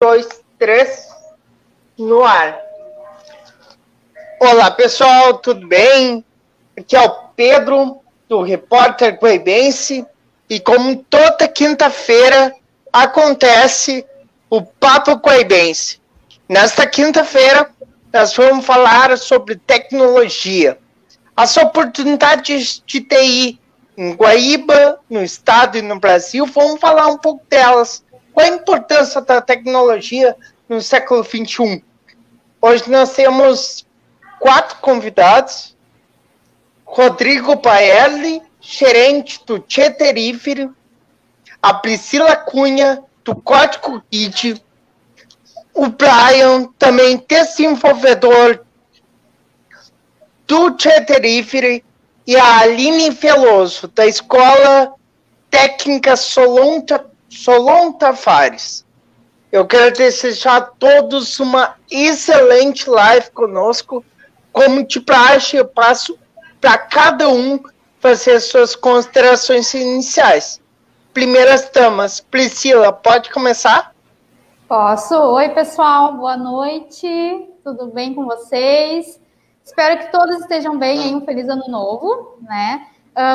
2, 3, no ar. Olá, pessoal, tudo bem? Aqui é o Pedro, do Repórter Guaibense, e como toda quinta-feira acontece o Papo Guaibense. Nesta quinta-feira, nós vamos falar sobre tecnologia, as oportunidades de TI em Guaíba, no estado e no Brasil. Vamos falar um pouco delas. Qual a importância da tecnologia no século XXI? Hoje nós temos 4 convidados. Rodrigo Baelli, gerente do Tchê Delivery, a Priscila Cunha, do Código Guide, o Brian, também desenvolvedor do Tchê Delivery, e a Aline Veloso, da Escola Técnica Solon Tavares. Eu quero desejar a todos uma excelente live conosco. Como de praxe, eu passo para cada um fazer suas considerações iniciais. Primeiras damas, Priscila, pode começar? Posso. Oi, pessoal, boa noite, tudo bem com vocês? Espero que todos estejam bem aí, um feliz ano novo, né?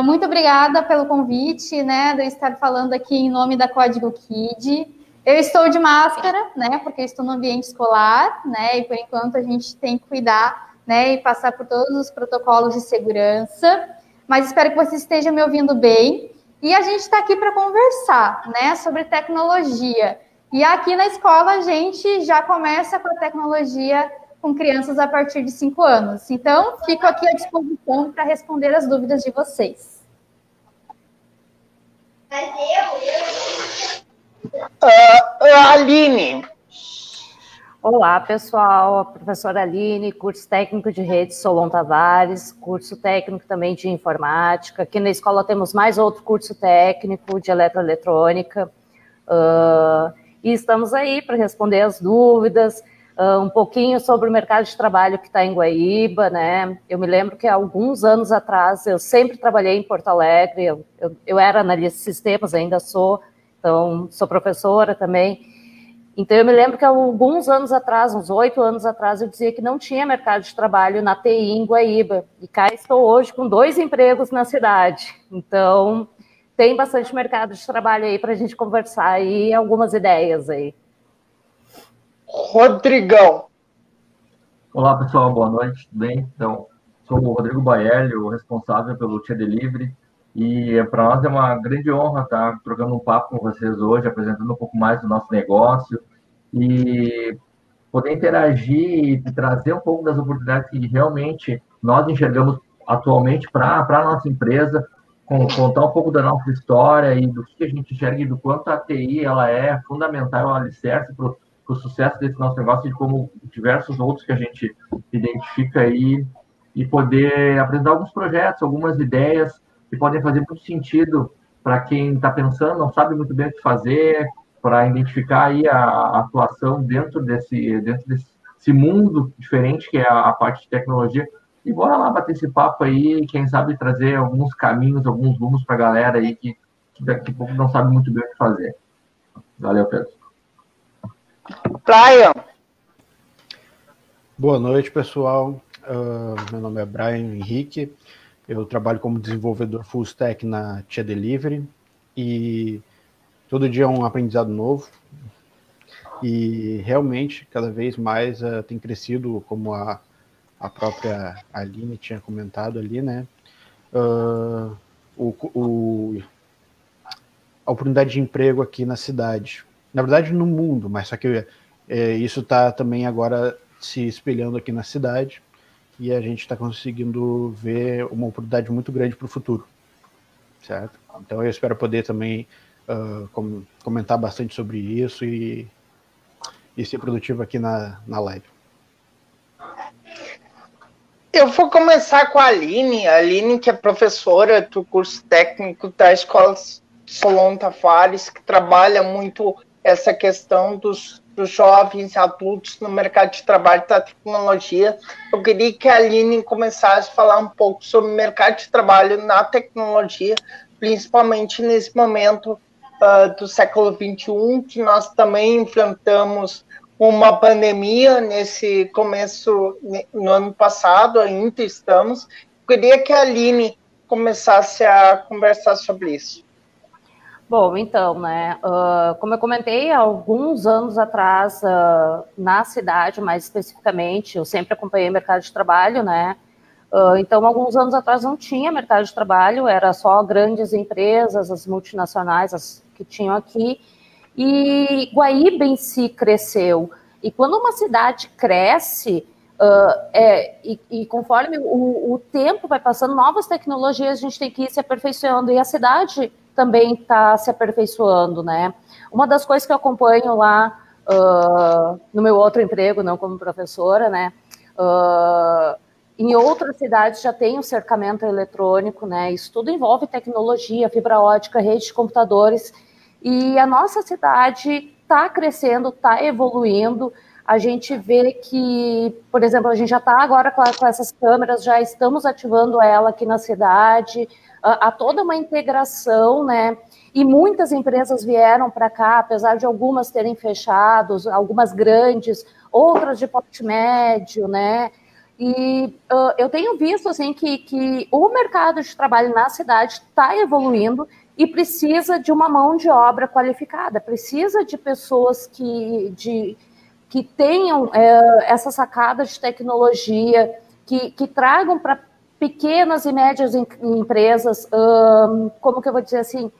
Muito obrigada pelo convite, né, de eu estar falando aqui em nome da Código Kid. Eu estou de máscara, né, porque eu estou no ambiente escolar, né, e por enquanto a gente tem que cuidar, né, e passar por todos os protocolos de segurança, mas espero que vocês estejam me ouvindo bem. E a gente está aqui para conversar, né, sobre tecnologia. E aqui na escola a gente já começa com a tecnologia com crianças a partir de 5 anos. Então, fico aqui à disposição para responder as dúvidas de vocês. Aline. Olá, pessoal. A professora Aline, curso técnico de rede Solon Tavares, curso técnico também de informática. Aqui na escola temos mais outro curso técnico de eletroeletrônica. E estamos aí para responder as dúvidas, um pouquinho sobre o mercado de trabalho que está em Guaíba, né? Eu me lembro que há alguns anos atrás eu sempre trabalhei em Porto Alegre, eu era analista de sistemas, ainda sou, então sou professora também. Então eu me lembro que há alguns anos atrás, uns 8 anos atrás, eu dizia que não tinha mercado de trabalho na TI em Guaíba. E cá estou hoje com 2 empregos na cidade. Então tem bastante mercado de trabalho aí para a gente conversar e algumas ideias aí. Rodrigão. Olá, pessoal, boa noite, tudo bem? Então, sou o Rodrigo Baelli, o responsável pelo Tchê Delivery, e para nós é uma grande honra estar trocando um papo com vocês hoje, apresentando um pouco mais do nosso negócio e poder interagir e trazer um pouco das oportunidades que realmente nós enxergamos atualmente para a nossa empresa, contar um pouco da nossa história e do que a gente enxerga e do quanto a TI ela é fundamental, ela alicerce para o sucesso desse nosso negócio e como diversos outros que a gente identifica aí, e poder apresentar alguns projetos, algumas ideias que podem fazer muito sentido para quem está pensando, não sabe muito bem o que fazer, para identificar aí a atuação dentro desse mundo diferente que é a parte de tecnologia. E bora lá bater esse papo aí, quem sabe trazer alguns caminhos, alguns rumos para a galera aí que daqui a pouco não sabe muito bem o que fazer. Valeu, Pedro. Brian. Boa noite, pessoal. Meu nome é Brian Henrique. Eu trabalho como desenvolvedor full stack na Tchê Delivery e todo dia é um aprendizado novo. E realmente, cada vez mais tem crescido, como a própria Aline tinha comentado ali, né? A oportunidade de emprego aqui na cidade. Na verdade, no mundo, mas só que isso está também agora se espelhando aqui na cidade e a gente está conseguindo ver uma oportunidade muito grande para o futuro, certo? Então eu espero poder também comentar bastante sobre isso e ser produtivo aqui na live. Eu vou começar com a Aline, que é professora do curso técnico da Escola Solon Tavares, que trabalha muito essa questão dos jovens adultos no mercado de trabalho da tecnologia. Eu queria que a Aline começasse a falar um pouco sobre o mercado de trabalho na tecnologia, principalmente nesse momento do século XXI, que nós também enfrentamos uma pandemia nesse começo, no ano passado, ainda estamos. Queria que a Aline começasse a conversar sobre isso. Bom, então, né, como eu comentei, há alguns anos atrás, na cidade, mais especificamente, eu sempre acompanhei mercado de trabalho, né, então, alguns anos atrás não tinha mercado de trabalho, era só grandes empresas, as multinacionais, as que tinham aqui, e Guaíba em si cresceu. E quando uma cidade cresce, e conforme o tempo vai passando, novas tecnologias a gente tem que ir se aperfeiçoando, e a cidade também está se aperfeiçoando, né? Uma das coisas que eu acompanho lá no meu outro emprego, não como professora, né? Em outras cidades já tem o cercamento eletrônico, né? Isso tudo envolve tecnologia, fibra ótica, rede de computadores, e a nossa cidade está crescendo, está evoluindo. A gente vê que, por exemplo, a gente já está agora com essas câmeras, já estamos ativando ela aqui na cidade, há toda uma integração, né? E muitas empresas vieram para cá, apesar de algumas terem fechado, algumas grandes, outras de porte médio, né? E eu tenho visto assim que o mercado de trabalho na cidade está evoluindo e precisa de uma mão de obra qualificada, precisa de pessoas que tenham essa sacada de tecnologia, que tragam para pequenas e médias empresas, como que eu vou dizer assim,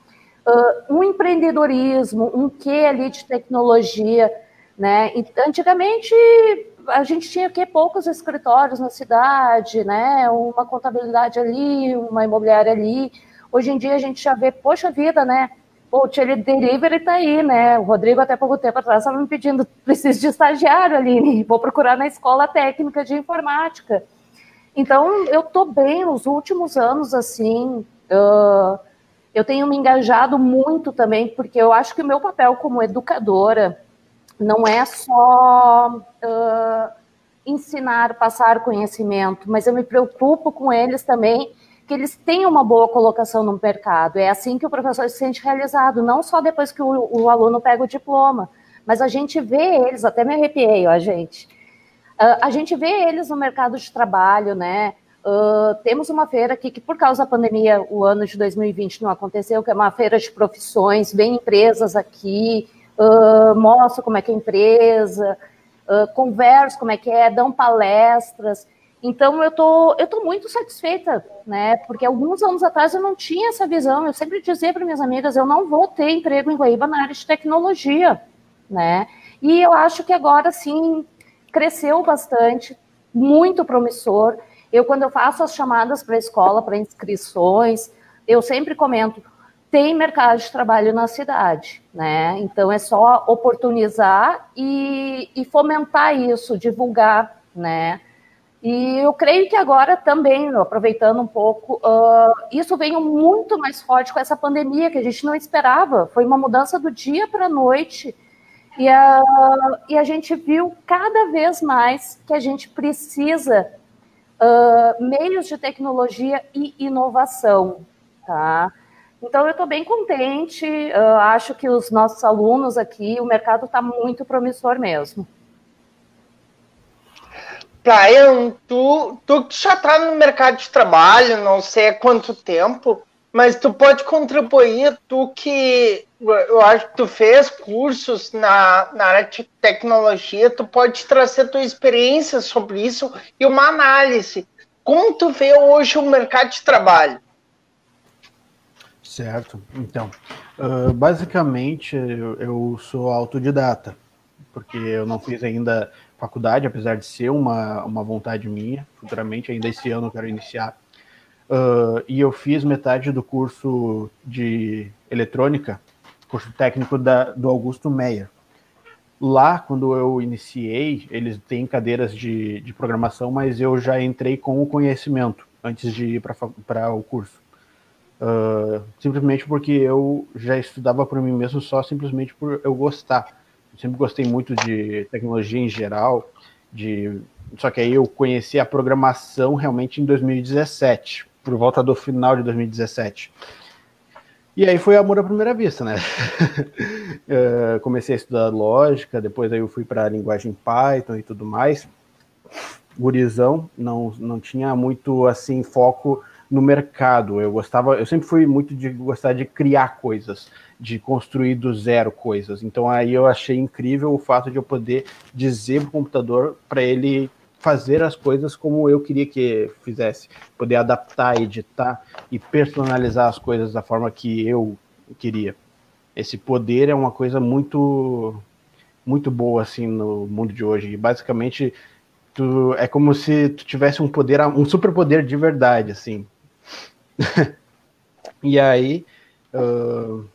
um empreendedorismo, um quê ali de tecnologia, né? E, antigamente a gente tinha poucos escritórios na cidade, né? Uma contabilidade ali, uma imobiliária ali. Hoje em dia a gente já vê, poxa vida, né? Pô, o Teledelivery tá aí, né? O Rodrigo até pouco tempo atrás estava me pedindo, preciso de estagiário ali, vou procurar na escola técnica de informática. Então, eu tô bem nos últimos anos, assim, eu tenho me engajado muito também, porque eu acho que o meu papel como educadora não é só ensinar, passar conhecimento, mas eu me preocupo com eles também, que eles tenham uma boa colocação no mercado. É assim que o professor se sente realizado, não só depois que o aluno pega o diploma, mas a gente vê eles, até me arrepiei, ó, gente. A gente vê eles no mercado de trabalho, né? Temos uma feira aqui que, por causa da pandemia, o ano de 2020 não aconteceu, que é uma feira de profissões, vem empresas aqui, mostro como é que é a empresa, converso como é que é, dão palestras. Então, eu tô muito satisfeita, né? Porque alguns anos atrás eu não tinha essa visão. Eu sempre dizia para minhas amigas, eu não vou ter emprego em Guaíba na área de tecnologia, né? E eu acho que agora, sim, cresceu bastante, muito promissor. Quando eu faço as chamadas para a escola, para inscrições, eu sempre comento, tem mercado de trabalho na cidade, né? Então, é só oportunizar e fomentar isso, divulgar, né? E eu creio que agora também, aproveitando um pouco, isso veio muito mais forte com essa pandemia, que a gente não esperava. Foi uma mudança do dia para a noite. E a gente viu cada vez mais que a gente precisa meios de tecnologia e inovação, tá? Então, eu estou bem contente, acho que os nossos alunos aqui, o mercado está muito promissor mesmo. Brian, tu já está no mercado de trabalho, não sei há quanto tempo, mas tu pode contribuir, tu que eu acho que tu fez cursos na área de tecnologia, tu pode trazer tua experiência sobre isso e uma análise. Como tu vê hoje o mercado de trabalho? Certo, então, basicamente eu sou autodidata, porque eu não fiz ainda faculdade, apesar de ser uma vontade minha, futuramente, ainda esse ano eu quero iniciar. E eu fiz metade do curso de eletrônica, curso técnico do Augusto Meyer. Lá, quando eu iniciei, eles têm cadeiras de programação, mas eu já entrei com o conhecimento antes de ir para o curso. Simplesmente porque eu já estudava por mim mesmo, só simplesmente por eu gostar. Eu sempre gostei muito de tecnologia em geral, só que aí eu conheci a programação realmente em 2017, por volta do final de 2017. E aí foi amor à primeira vista, né? Comecei a estudar lógica, depois aí eu fui para a linguagem Python e tudo mais. Gurizão, não tinha muito assim foco no mercado. Eu sempre fui muito de gostar de criar coisas, de construir do zero coisas. Então aí eu achei incrível o fato de eu poder dizer pro computador para ele fazer as coisas como eu queria que fizesse, poder adaptar, editar e personalizar as coisas da forma que eu queria. Esse poder é uma coisa muito muito boa assim no mundo de hoje. E basicamente é como se tu tivesse um poder, um superpoder de verdade, assim. E aí,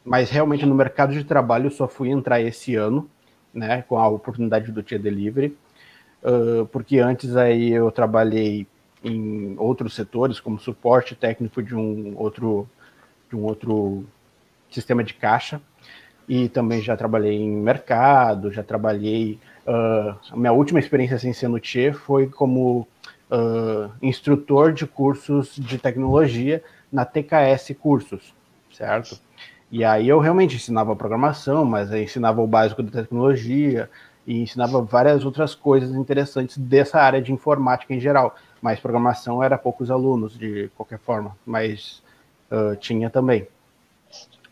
mas realmente no mercado de trabalho eu só fui entrar esse ano, né, com a oportunidade do Tia Delivery, porque antes aí eu trabalhei em outros setores, como suporte técnico de um outro sistema de caixa, e também já trabalhei em mercado, já trabalhei... a minha última experiência sem ser no Tchê foi como instrutor de cursos de tecnologia na TKS Cursos, certo? E aí eu realmente ensinava programação, mas eu ensinava o básico da tecnologia e ensinava várias outras coisas interessantes dessa área de informática em geral, mas programação era poucos alunos de qualquer forma, mas tinha também.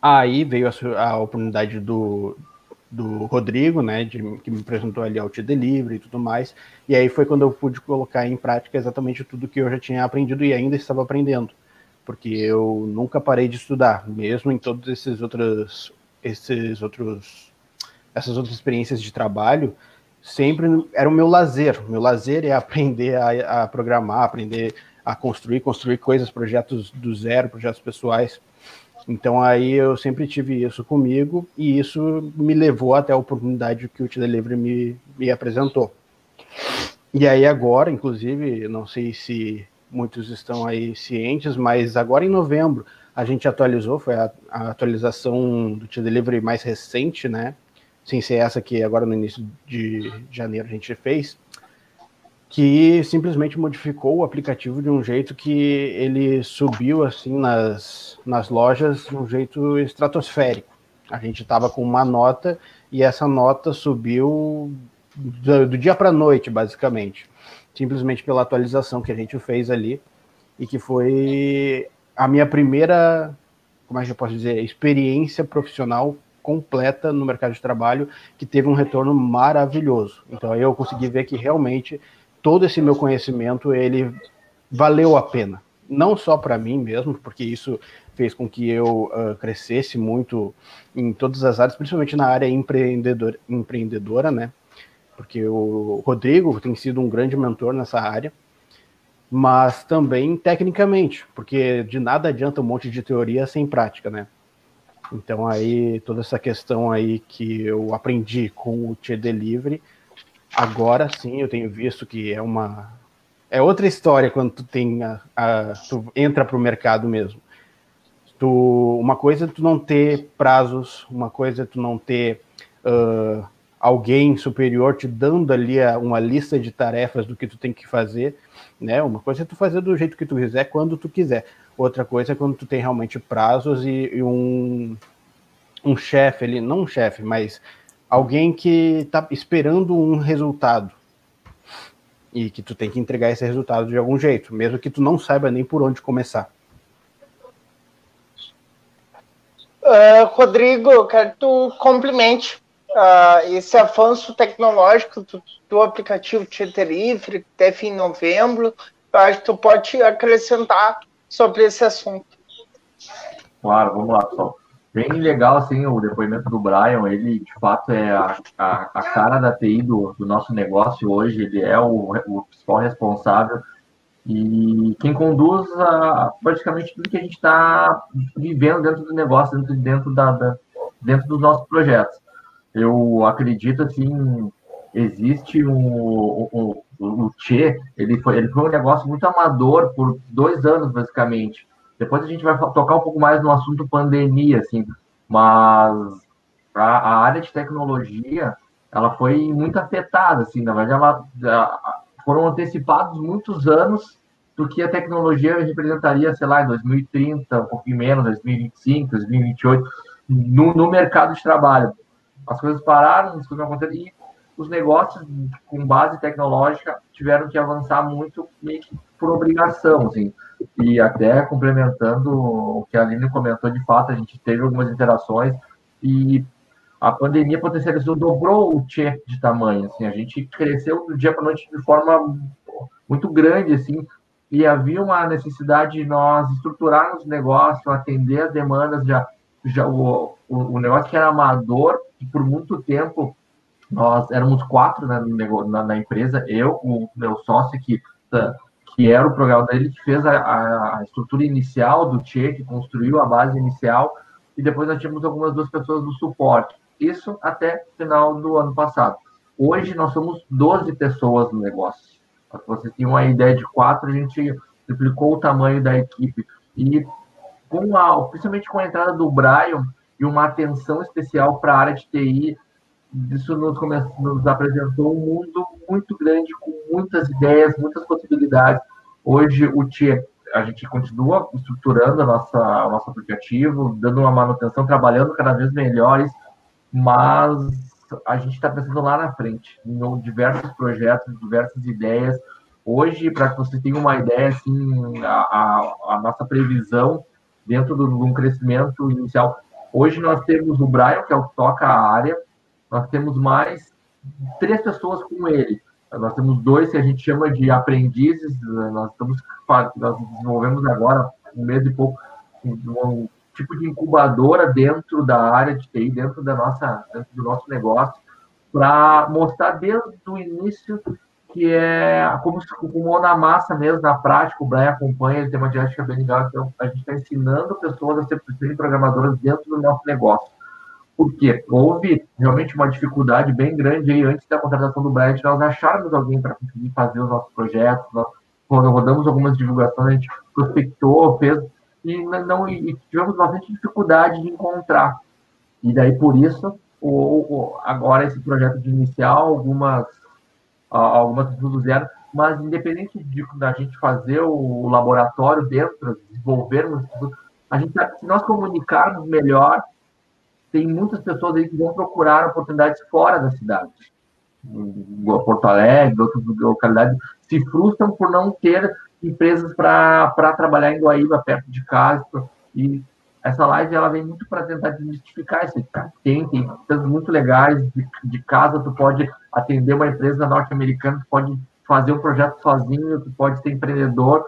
Aí veio a oportunidade do Rodrigo, né, que me apresentou ali ao Tia Delivery e tudo mais, e aí foi quando eu pude colocar em prática exatamente tudo que eu já tinha aprendido e ainda estava aprendendo, porque eu nunca parei de estudar, mesmo em todos essas outras experiências de trabalho, sempre era o meu lazer é aprender a programar, aprender a construir coisas, projetos do zero, projetos pessoais. Então aí eu sempre tive isso comigo e isso me levou até a oportunidade que o Tia Delivery me apresentou. E aí agora, inclusive, não sei se muitos estão aí cientes, mas agora em novembro a gente atualizou, foi a atualização do Tia Delivery mais recente, né? Sem ser essa que agora no início de janeiro a gente fez, que simplesmente modificou o aplicativo de um jeito que ele subiu assim nas lojas de um jeito estratosférico. A gente estava com uma nota e essa nota subiu do dia para a noite, basicamente. Simplesmente pela atualização que a gente fez ali e que foi a minha primeira, como é que eu posso dizer, experiência profissional completa no mercado de trabalho, que teve um retorno maravilhoso. Então eu consegui ver que realmente todo esse meu conhecimento, ele valeu a pena. Não só para mim mesmo, porque isso fez com que eu crescesse muito em todas as áreas, principalmente na área empreendedora, né? Porque o Rodrigo tem sido um grande mentor nessa área, mas também tecnicamente, porque de nada adianta um monte de teoria sem prática, né? Então aí, toda essa questão aí que eu aprendi com o Tia Delivery, agora sim eu tenho visto que é outra história quando tu tu entra para o mercado mesmo. Uma coisa é tu não ter prazos, uma coisa é tu não ter alguém superior te dando ali uma lista de tarefas do que tu tem que fazer, né? Uma coisa é tu fazer do jeito que tu quiser, quando tu quiser. Outra coisa é quando tu tem realmente prazos e um chefe ali, não um chefe, mas alguém que está esperando um resultado e que tu tem que entregar esse resultado de algum jeito, mesmo que tu não saiba nem por onde começar. Rodrigo, quero que tu complemente esse avanço tecnológico do aplicativo Tia Delivery, que teve em novembro. Eu acho que tu pode acrescentar sobre esse assunto. Claro, vamos lá, pessoal. Bem legal, assim, o depoimento do Brian. Ele, de fato, é a cara da TI do nosso negócio hoje. Ele é o principal responsável e quem conduz praticamente tudo que a gente está vivendo dentro do negócio, dentro dos nossos projetos. Eu acredito, assim, existe o Tchê, ele foi um negócio muito amador por 2 anos, basicamente. Depois a gente vai tocar um pouco mais no assunto pandemia, assim, mas a área de tecnologia, ela foi muito afetada, assim, na verdade, foram antecipados muitos anos do que a tecnologia representaria, sei lá, em 2030, um pouquinho menos, 2025, 2028, no mercado de trabalho. As coisas pararam, as coisas não aconteceram, e os negócios com base tecnológica tiveram que avançar muito, meio que por obrigação, assim. E até complementando o que a Aline comentou, de fato, a gente teve algumas interações e a pandemia potencializou, dobrou o Tchê de tamanho, assim, a gente cresceu do dia para a noite de forma muito grande, assim, e havia uma necessidade de nós estruturarmos o negócio, atender as demandas, o negócio que era amador, que por muito tempo nós éramos 4 na empresa, eu, o meu sócio, que era o programa dele, que fez a estrutura inicial do Tchê, que construiu a base inicial, e depois nós tínhamos algumas 2 pessoas do suporte. Isso até o final do ano passado. Hoje nós somos 12 pessoas no negócio. Para você ter uma ideia de 4, a gente triplicou o tamanho da equipe. E principalmente com a entrada do Brian e uma atenção especial para a área de TI, isso nos apresentou um mundo muito grande, com muitas ideias, muitas possibilidades. Hoje, a gente continua estruturando o nosso aplicativo, dando uma manutenção, trabalhando cada vez melhores, mas a gente está pensando lá na frente, em diversos projetos, diversas ideias. Hoje, para que você tenha uma ideia, assim, a nossa previsão dentro de um crescimento inicial, hoje nós temos o Brian, que é o que toca a área, nós temos mais 3 pessoas com ele. Nós temos 2 que a gente chama de aprendizes. Nós desenvolvemos agora, um mês e pouco, um tipo de incubadora dentro da área de TI, dentro do nosso negócio, para mostrar desde o início que é como mão na massa mesmo, na prática. O Brian acompanha, ele tem uma didática bem legal, então a gente está ensinando pessoas a serem programadoras dentro do nosso negócio. Porque houve realmente uma dificuldade bem grande aí antes da contratação do Brian, nós acharmos alguém para conseguir fazer os nossos projetos. Nós rodamos algumas divulgações, a gente prospectou, fez, e tivemos bastante dificuldade de encontrar. E daí, por isso, agora esse projeto de iniciar algumas pessoas do zero, mas independente da gente fazer o laboratório dentro, desenvolvermos, se nós comunicarmos melhor, tem muitas pessoas aí que vão procurar oportunidades fora da cidade. Porto Alegre, outras localidades, se frustram por não ter empresas para trabalhar em Guaíba, perto de casa. E essa live ela vem muito para tentar desmistificar isso. Tem empresas muito legais de casa, tu pode atender uma empresa norte-americana, tu pode fazer um projeto sozinho, tu pode ser empreendedor,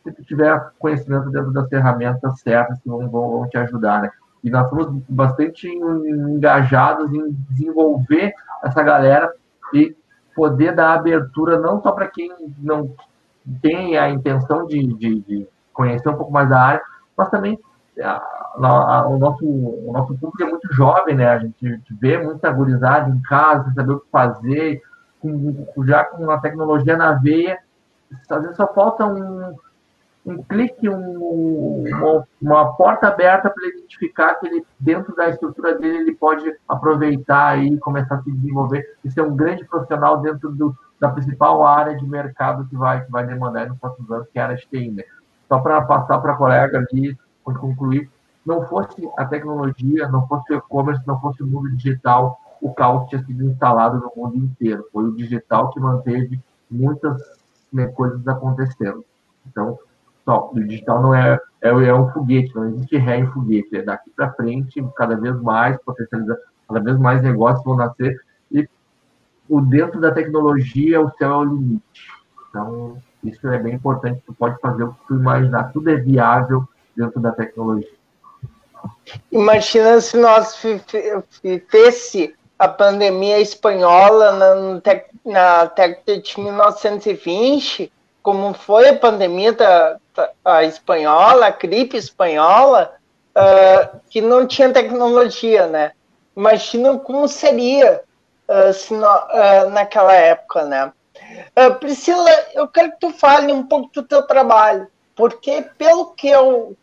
se tu tiver conhecimento dentro das ferramentas certas que vão te ajudar, né? E nós estamos bastante engajados em desenvolver essa galera e poder dar abertura não só para quem não tem a intenção de conhecer um pouco mais da área, mas também o nosso público é muito jovem, né? A gente vê muita gurizada em casa, sem saber o que fazer, já com a tecnologia na veia. Às vezes só falta um clique, uma porta aberta para ele identificar que ele, dentro da estrutura dele, ele pode aproveitar e começar a se desenvolver e ser um grande profissional dentro da principal área de mercado que vai demandar nos próximos anos, que é a área de TI, né? Só para passar para a colega ali, para concluir, não fosse a tecnologia, não fosse o e-commerce, não fosse o mundo digital, o caos tinha sido instalado no mundo inteiro. Foi o digital que manteve muitas coisas acontecendo. Então, o digital não é um foguete, não existe ré em foguete. É daqui para frente, cada vez mais potencializando, cada vez mais negócios vão nascer. E dentro da tecnologia, o céu é o limite. Então, isso é bem importante. Tu pode fazer o que tu imaginar. Tudo é viável dentro da tecnologia. Imagina se nós fizesse a pandemia espanhola na década de 1920, como foi a pandemia a espanhola, a gripe espanhola, que não tinha tecnologia, né? Imagina como seria naquela época, né? Priscila, eu quero que tu fale um pouco do teu trabalho, porque pelo que eu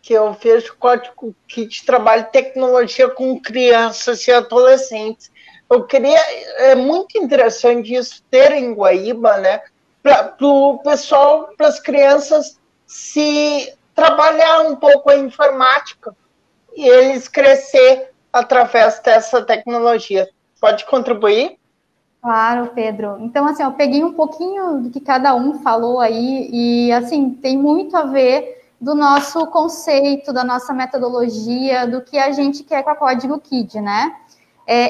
vejo, código de trabalho de tecnologia com crianças e adolescentes, é muito interessante isso ter em Guaíba, né? Para o pessoal, para as crianças se trabalhar um pouco a informática e eles crescer através dessa tecnologia. Pode contribuir? Claro, Pedro. Então, assim, eu peguei um pouquinho do que cada um falou aí e, assim, tem muito a ver do nosso conceito, da nossa metodologia, do que a gente quer com a Código Kid, né?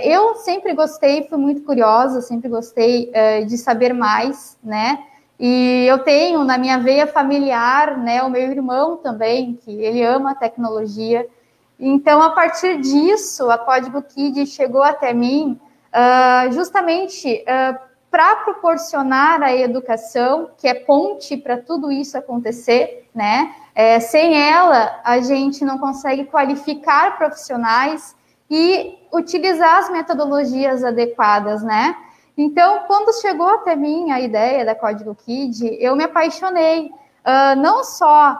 Eu sempre gostei, fui muito curiosa, sempre gostei de saber mais, né? E eu tenho na minha veia familiar, né, o meu irmão também, que ele ama a tecnologia. Então, a partir disso, a Código Kid chegou até mim justamente para proporcionar a educação, que é ponte para tudo isso acontecer, né? Sem ela, a gente não consegue qualificar profissionais e utilizar as metodologias adequadas, né? Então, quando chegou até mim a ideia da Código Kid, eu me apaixonei, não só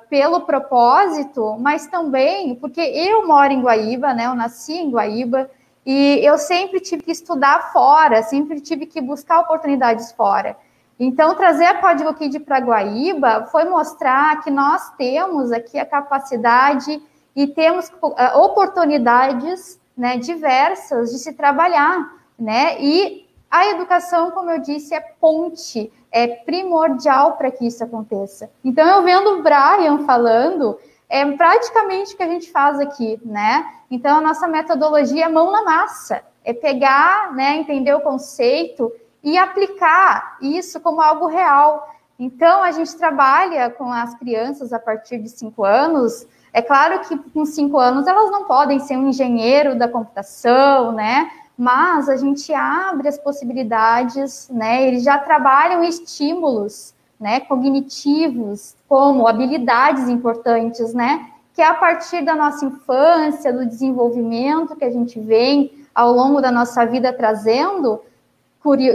pelo propósito, mas também porque eu moro em Guaíba, né? Eu nasci em Guaíba, e eu sempre tive que estudar fora, sempre tive que buscar oportunidades fora. Então, trazer a Código Kid para Guaíba foi mostrar que nós temos aqui a capacidade e temos oportunidades, né, diversas de se trabalhar, né? E a educação, como eu disse, é ponte, é primordial para que isso aconteça. Então, eu vendo o Brian falando, é praticamente o que a gente faz aqui, né? Então, a nossa metodologia é mão na massa, é pegar, né, entender o conceito e aplicar isso como algo real. Então, a gente trabalha com as crianças a partir de 5 anos. É claro que com 5 anos elas não podem ser um engenheiro da computação, né? Mas a gente abre as possibilidades, né? Eles já trabalham estímulos, né, cognitivos, como habilidades importantes, né? Que é a partir da nossa infância, do desenvolvimento que a gente vem ao longo da nossa vida trazendo,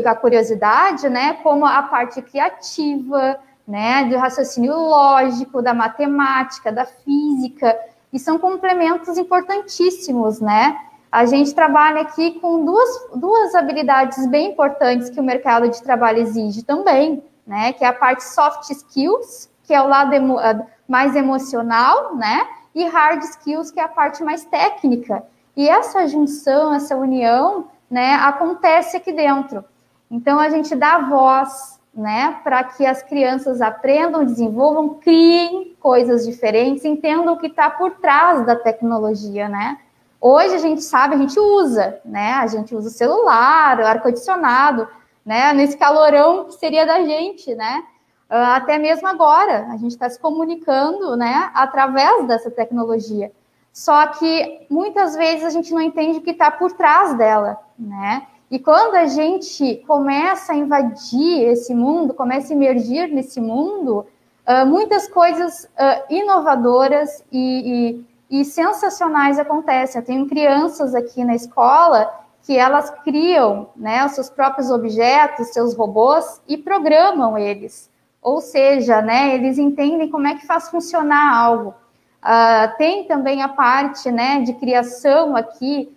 a curiosidade, né? Como a parte criativa, né? Do raciocínio lógico, da matemática, da física, e são complementos importantíssimos, né? A gente trabalha aqui com duas habilidades bem importantes que o mercado de trabalho exige também, né? Que é a parte soft skills, que é o lado mais emocional, né? E hard skills, que é a parte mais técnica. E essa junção, essa união, né, acontece aqui dentro. Então, a gente dá voz, né, para que as crianças aprendam, desenvolvam, criem coisas diferentes, entendam o que está por trás da tecnologia, né? Hoje a gente sabe, a gente usa, né? A gente usa o celular, o ar-condicionado, né? Nesse calorão que seria da gente, né? Até mesmo agora, a gente está se comunicando, né, através dessa tecnologia. Só que muitas vezes a gente não entende o que está por trás dela, né? E quando a gente começa a invadir esse mundo, começa a emergir nesse mundo, muitas coisas inovadoras e sensacionais acontecem. Eu tenho crianças aqui na escola que elas criam, né, os seus próprios objetos, seus robôs, e programam eles. Ou seja, né, eles entendem como é que faz funcionar algo. Tem também a parte, né, de criação aqui,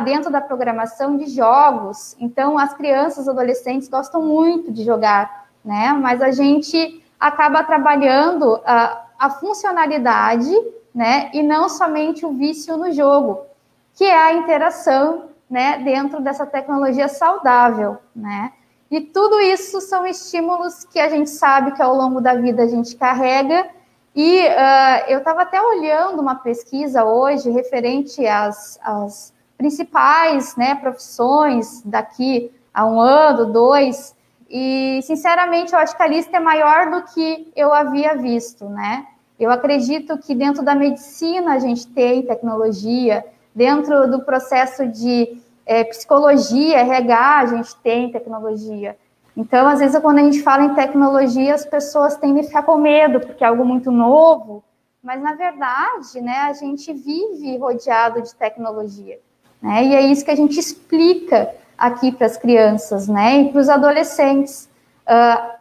dentro da programação de jogos. Então, as crianças, adolescentes gostam muito de jogar, né, mas a gente acaba trabalhando a funcionalidade, né, e não somente o vício no jogo, que é a interação, né, dentro dessa tecnologia saudável, né. E tudo isso são estímulos que a gente sabe que ao longo da vida a gente carrega. E eu estava até olhando uma pesquisa hoje referente às principais, né, profissões daqui a 1 ano, 2, e sinceramente eu acho que a lista é maior do que eu havia visto, né? Eu acredito que dentro da medicina a gente tem tecnologia, dentro do processo de psicologia, RH, a gente tem tecnologia. Então, às vezes, quando a gente fala em tecnologia, as pessoas tendem a ficar com medo, porque é algo muito novo, mas, na verdade, né, a gente vive rodeado de tecnologia, né, e é isso que a gente explica aqui para as crianças, né, e para os adolescentes.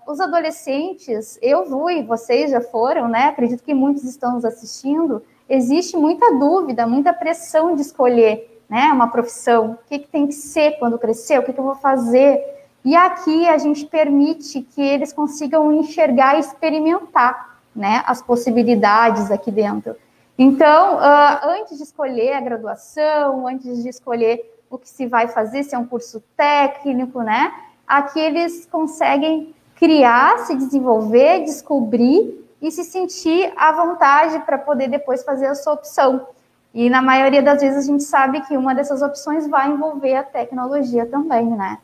Os adolescentes, eu fui, vocês já foram, né, acredito que muitos estão nos assistindo, existe muita dúvida, muita pressão de escolher, né, uma profissão, o que tem que ser quando crescer, o que eu vou fazer. E aqui a gente permite que eles consigam enxergar e experimentar, né, as possibilidades aqui dentro. Então, antes de escolher a graduação, antes de escolher o que se vai fazer, se é um curso técnico, né, aqui eles conseguem criar, se desenvolver, descobrir e se sentir à vontade para poder depois fazer a sua opção. E na maioria das vezes a gente sabe que uma dessas opções vai envolver a tecnologia também, né?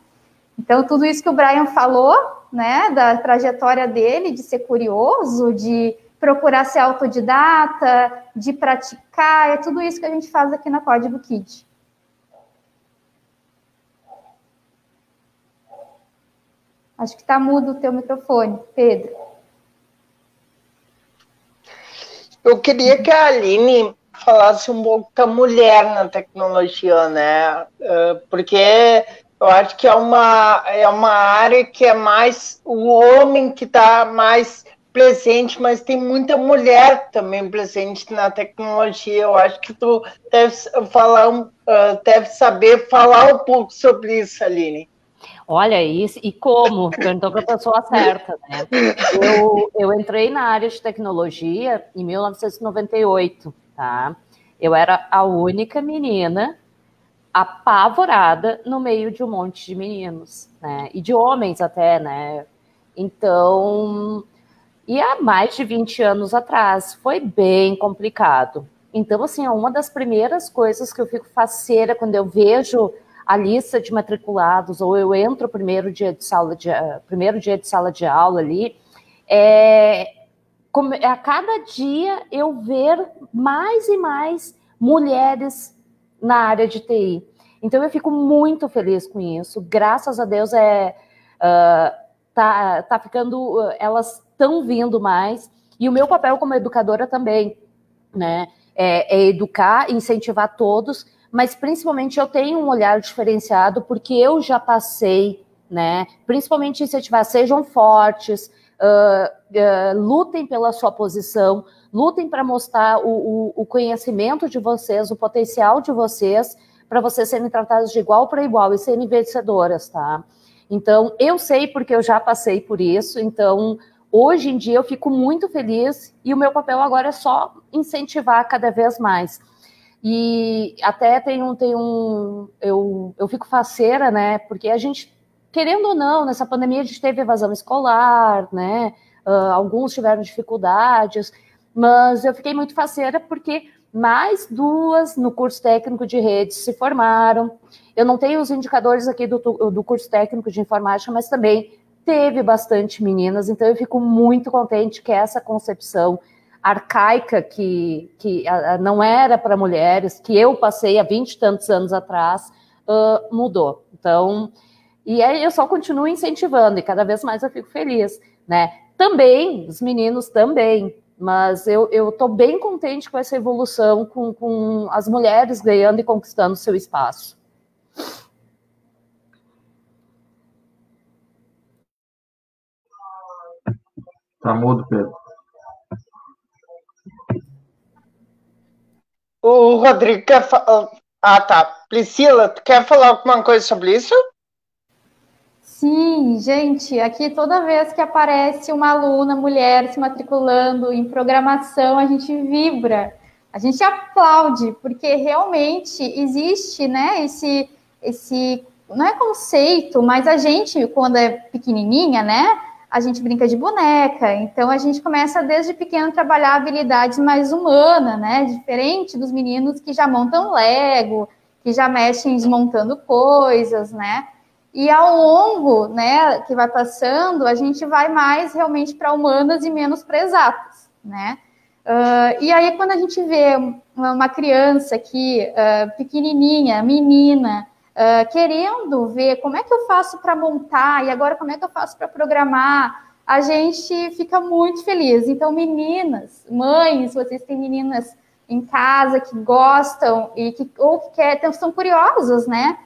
Então, tudo isso que o Brian falou, né, da trajetória dele, de ser curioso, de procurar ser autodidata, de praticar, é tudo isso que a gente faz aqui na Código Kid. Acho que está mudo o teu microfone, Pedro. Eu queria que a Aline falasse um pouco da mulher na tecnologia, né? Porque eu acho que é uma área que é mais o homem que está mais presente, mas tem muita mulher também presente na tecnologia. Eu acho que tu deve saber falar um pouco sobre isso, Aline. Olha isso, e como? Perguntou para a pessoa certa, né? Eu entrei na área de tecnologia em 1998, tá? Eu era a única menina apavorada no meio de um monte de meninos, né? E de homens até, né? Então, e há mais de 20 anos atrás, foi bem complicado. Então, assim, uma das primeiras coisas que eu fico faceira quando eu vejo a lista de matriculados, ou eu entro primeiro dia de sala de aula ali, a cada dia eu ver mais e mais mulheres na área de TI. Então eu fico muito feliz com isso. Graças a Deus tá ficando, elas estão vindo mais. E o meu papel como educadora também, né, é educar, incentivar todos, mas principalmente eu tenho um olhar diferenciado porque eu já passei, né, principalmente incentivar, sejam fortes, lutem pela sua posição, lutem para mostrar o conhecimento de vocês, o potencial de vocês, para vocês serem tratados de igual para igual e serem vencedoras, tá? Então, eu sei porque eu já passei por isso, então, hoje em dia eu fico muito feliz e o meu papel agora é só incentivar cada vez mais. E até eu fico faceira, né, porque a gente, querendo ou não, nessa pandemia a gente teve evasão escolar, né, alguns tiveram dificuldades, mas eu fiquei muito faceira porque mais duas no curso técnico de redes se formaram. Eu não tenho os indicadores aqui do curso técnico de informática, mas também teve bastante meninas, então eu fico muito contente que essa concepção arcaica que não era para mulheres, que eu passei há 20 e tantos anos atrás, mudou. Então, e aí eu só continuo incentivando, e cada vez mais eu fico feliz, né? Também, os meninos também, mas eu estou bem contente com essa evolução, com as mulheres ganhando e conquistando seu espaço. Tá mudo, Pedro. O Rodrigo quer falar... Ah, tá. Priscila, tu quer falar alguma coisa sobre isso? Sim, gente, aqui toda vez que aparece uma aluna mulher se matriculando em programação, a gente vibra, a gente aplaude, porque realmente existe, né, esse não é conceito, mas a gente, quando é pequenininha, né, a gente brinca de boneca, então a gente começa desde pequeno a trabalhar habilidades mais humanas, né, diferente dos meninos que já montam Lego, que já mexem desmontando coisas, né. E ao longo, né, que vai passando, a gente vai mais realmente para humanas e menos para exatas, né? E aí, quando a gente vê uma criança aqui, pequenininha, menina, querendo ver como é que eu faço para montar e agora como é que eu faço para programar, a gente fica muito feliz. Então, meninas, mães, vocês têm meninas em casa que gostam ou que são curiosas, né?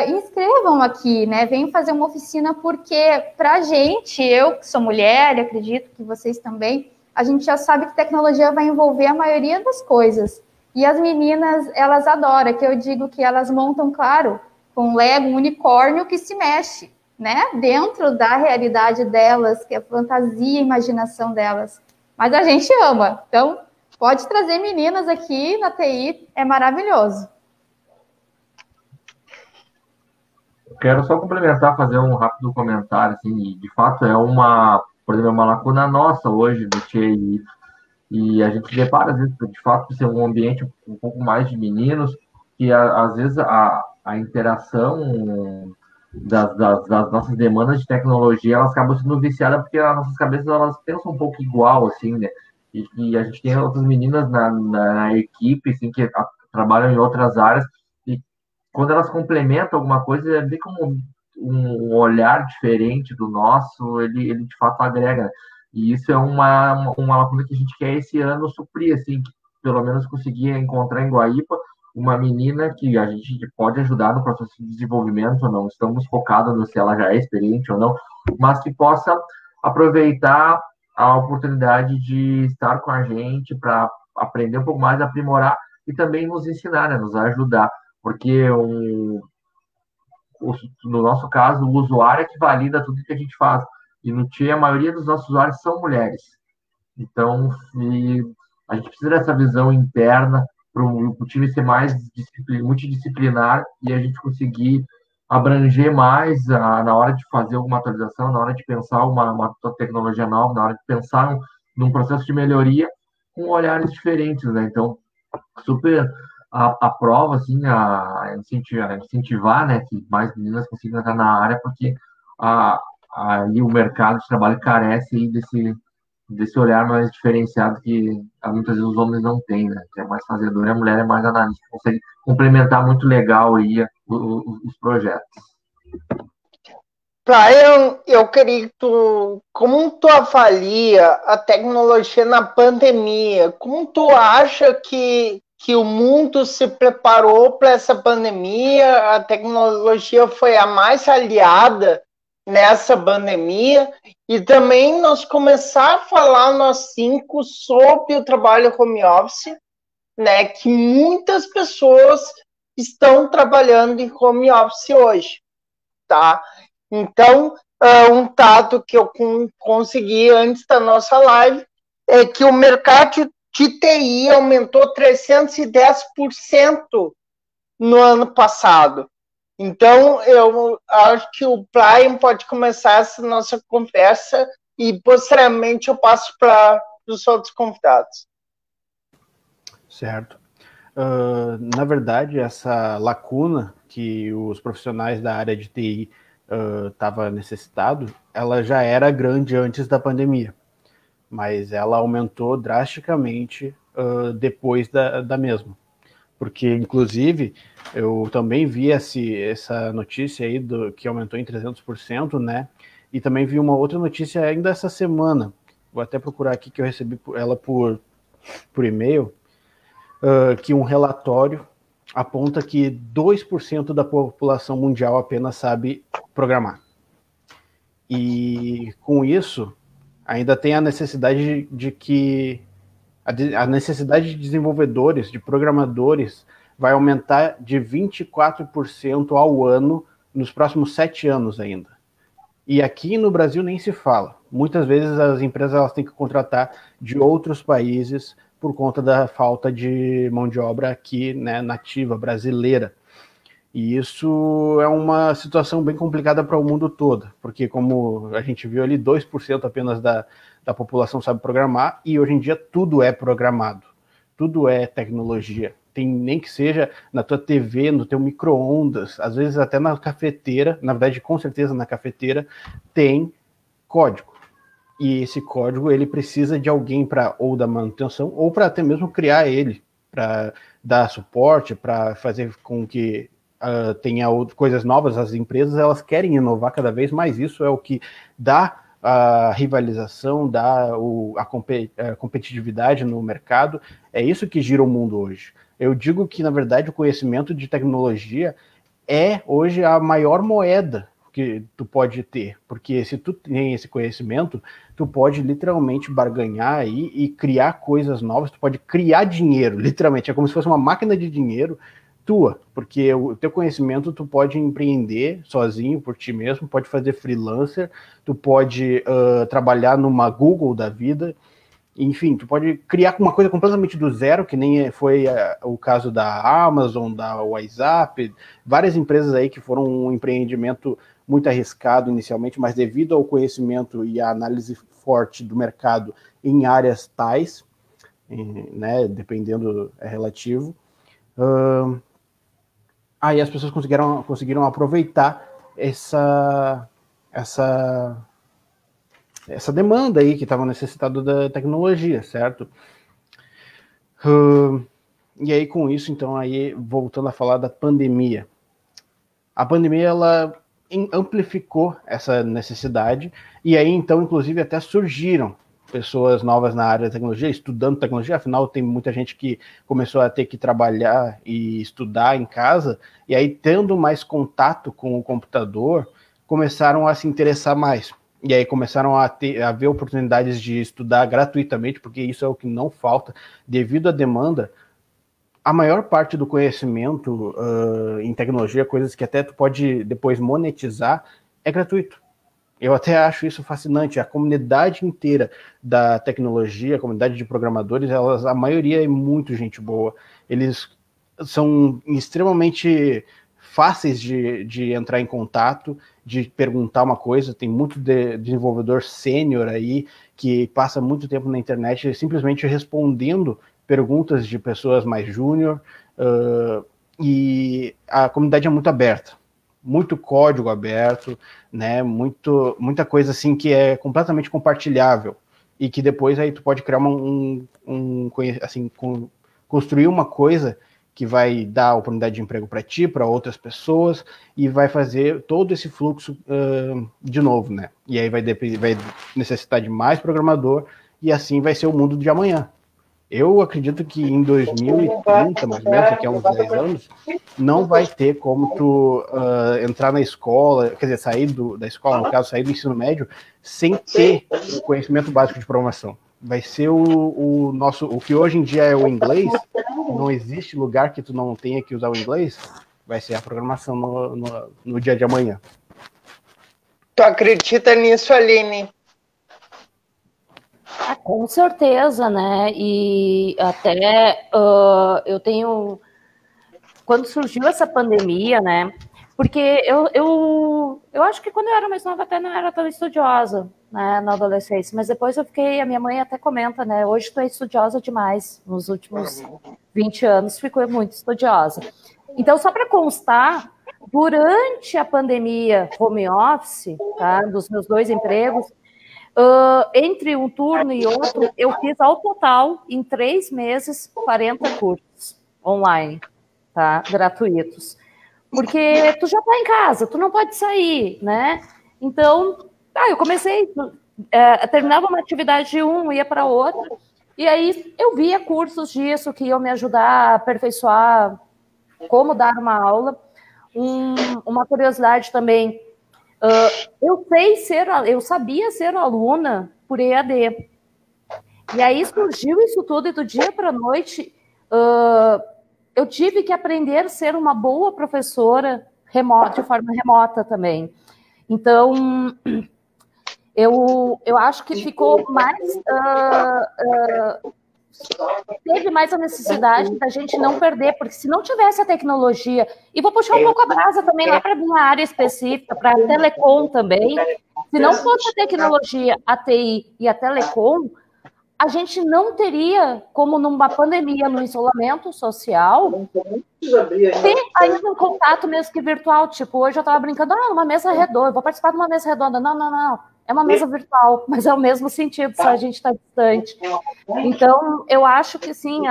Inscrevam aqui, né? Venham fazer uma oficina, porque pra gente, eu que sou mulher, acredito que vocês também, a gente já sabe que tecnologia vai envolver a maioria das coisas. E as meninas, elas adoram, que eu digo que elas montam, claro, com Lego, um unicórnio que se mexe, né? Dentro da realidade delas, que é a fantasia e imaginação delas. mas a gente ama. Então, pode trazer meninas aqui na TI, é maravilhoso. Quero só complementar, fazer um rápido comentário, assim, de fato é por exemplo, uma lacuna nossa hoje do TI, e a gente depara, às vezes, de fato, ser um ambiente um pouco mais de meninos, que às vezes a interação das nossas demandas de tecnologia, elas acabam sendo viciadas porque as nossas cabeças, elas pensam um pouco igual, assim, né? E a gente tem outras meninas na equipe, assim, que trabalham em outras áreas, e quando elas complementam alguma coisa, é bem como um olhar diferente do nosso, ele de fato agrega. E isso é uma lacuna que a gente quer esse ano suprir, assim, que pelo menos conseguir encontrar em Guaíba uma menina que a gente pode ajudar no processo de desenvolvimento ou não, estamos focados no se ela já é experiente ou não, mas que possa aproveitar a oportunidade de estar com a gente para aprender um pouco mais, aprimorar e também nos ensinar, né, nos ajudar, porque no nosso caso, o usuário é que valida tudo que a gente faz. E no TIE, a maioria dos nossos usuários são mulheres. Então, a gente precisa dessa visão interna para o time ser mais multidisciplinar e a gente conseguir abranger mais na hora de fazer alguma atualização, na hora de pensar uma tecnologia nova, na hora de pensar num processo de melhoria com olhares diferentes, né? Então, super a prova, assim, a incentivar, né, que mais meninas consigam entrar na área, porque aí o mercado de trabalho carece aí desse olhar mais diferenciado que muitas vezes os homens não têm, né, que é mais fazedor, e a mulher é mais analista, consegue complementar muito legal aí os projetos. Brian, eu queria que como tu avalia a tecnologia na pandemia? Como tu acha que o mundo se preparou para essa pandemia? A tecnologia foi a mais aliada nessa pandemia? E também nós começar a falar nós cinco sobre o trabalho home office, né? Que muitas pessoas estão trabalhando em home office hoje, tá? Então, um dado que eu consegui antes da nossa live é que o mercado de TI aumentou 310% no ano passado. Então, eu acho que o Brian pode começar essa nossa conversa e, posteriormente, eu passo para os outros convidados. Certo. Na verdade, essa lacuna que os profissionais da área de TI estava necessitado, ela já era grande antes da pandemia, mas ela aumentou drasticamente depois da mesma. Porque, inclusive, eu também vi essa notícia aí que aumentou em 300%, né? E também vi uma outra notícia ainda essa semana. Vou até procurar aqui, que eu recebi ela por e-mail, que um relatório aponta que 2% da população mundial apenas sabe programar. E com isso, ainda tem a necessidade a necessidade de desenvolvedores, de programadores, vai aumentar de 24% ao ano nos próximos 7 anos ainda. E aqui no Brasil nem se fala. Muitas vezes as empresas elas têm que contratar de outros países por conta da falta de mão de obra aqui, né, nativa, brasileira. E isso é uma situação bem complicada para o mundo todo, porque como a gente viu ali, 2% apenas da população sabe programar, e hoje em dia tudo é programado, tudo é tecnologia. Tem nem que seja na tua TV, no teu micro-ondas, às vezes até na cafeteira, na verdade com certeza na cafeteira, tem código. E esse código ele precisa de alguém para ou dar manutenção, ou para até mesmo criar ele, para dar suporte, para fazer com que tenha coisas novas. As empresas elas querem inovar cada vez mais, isso é o que dá a rivalização, dá a competitividade no mercado, é isso que gira o mundo hoje. Eu digo que, na verdade, o conhecimento de tecnologia é hoje a maior moeda que tu pode ter, porque se tu tem esse conhecimento, tu pode literalmente barganhar aí e criar coisas novas, tu pode criar dinheiro, literalmente, é como se fosse uma máquina de dinheiro tua, porque o teu conhecimento tu pode empreender sozinho por ti mesmo, pode fazer freelancer, tu pode trabalhar numa Google da vida, Enfim, tu pode criar uma coisa completamente do zero, que nem foi o caso da Amazon, da WhatsApp, várias empresas aí que foram um empreendimento muito arriscado inicialmente, mas devido ao conhecimento e à análise forte do mercado em áreas tais, né, dependendo, é relativo, aí as pessoas conseguiram aproveitar essa demanda aí que estava necessitada da tecnologia, certo? E aí com isso, então, aí voltando a falar da pandemia. A pandemia, ela amplificou essa necessidade, e aí então, inclusive, até surgiram pessoas novas na área da tecnologia, estudando tecnologia, afinal tem muita gente que começou a ter que trabalhar e estudar em casa, e aí tendo mais contato com o computador, começaram a se interessar mais. E aí começaram a ver oportunidades de estudar gratuitamente, porque isso é o que não falta, devido à demanda. A maior parte do conhecimento em tecnologia, coisas que até tu pode depois monetizar, é gratuito. Eu até acho isso fascinante. A comunidade inteira da tecnologia, a comunidade de programadores, a maioria é muito gente boa. Eles são extremamente fáceis de entrar em contato, de perguntar uma coisa. Tem muito desenvolvedor sênior aí que passa muito tempo na internet simplesmente respondendo perguntas de pessoas mais júnior, e a comunidade é muito aberta, muito código aberto, né, muita coisa assim que é completamente compartilhável e que depois aí tu pode criar construir uma coisa que vai dar oportunidade de emprego para ti, para outras pessoas, e vai fazer todo esse fluxo de novo, né? E aí vai necessitar de mais programador, e assim vai ser o mundo de amanhã. Eu acredito que em 2030, mais ou menos, daqui a uns 10 anos, não vai ter como tu entrar na escola, quer dizer, sair da escola, no caso, sair do ensino médio, sem ter o conhecimento básico de programação. Vai ser o que hoje em dia é o inglês, não existe lugar que tu não tenha que usar o inglês, vai ser a programação no dia de amanhã. Tu acredita nisso, Aline? Com certeza, né? E até eu tenho... Quando surgiu essa pandemia, né? Porque eu acho que quando eu era mais nova até não era tão estudiosa, né, na adolescência, mas depois eu fiquei, a minha mãe até comenta, né, hoje tu é estudiosa demais, nos últimos 20 anos ficou muito estudiosa. Então, só para constar, durante a pandemia home office, tá, dos meus 2 empregos, entre um turno e outro, eu fiz ao total, em 3 meses, 40 cursos online, tá, gratuitos. Porque tu já tá em casa, tu não pode sair, né? Então, eu comecei, terminava uma atividade de um, ia para outra, e aí eu via cursos disso que iam me ajudar a aperfeiçoar como dar uma aula. Uma curiosidade também, eu sabia ser aluna por EAD. E aí surgiu isso tudo, e do dia para a noite, eu tive que aprender a ser uma boa professora de forma remota também. Então, eu acho que ficou mais... teve mais a necessidade da gente não perder, porque se não tivesse a tecnologia... E vou puxar um pouco a brasa também lá para a minha área específica, para a telecom também. Se não fosse a tecnologia, a TI e a telecom, a gente não teria, como numa pandemia, no isolamento social, ter ainda um contato mesmo que virtual. Tipo, hoje eu estava brincando, uma mesa redonda, eu vou participar de uma mesa redonda. Não. É uma mesa virtual, mas é o mesmo sentido, só a gente está distante. Então, eu acho que, sim,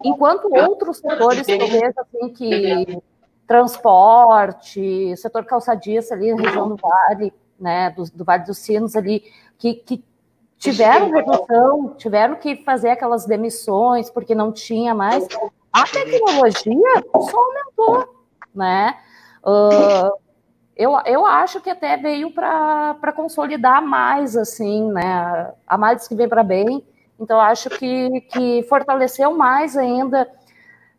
enquanto outros setores que eu vejo, assim, que transporte, setor calçadista ali na região do Vale, né, do Vale dos Sinos ali, que tiveram redução, tiveram que fazer aquelas demissões porque não tinha mais. A tecnologia só aumentou, né? Eu acho que até veio para consolidar mais, assim, né? A mais que vem para bem. Então, eu acho que fortaleceu mais ainda.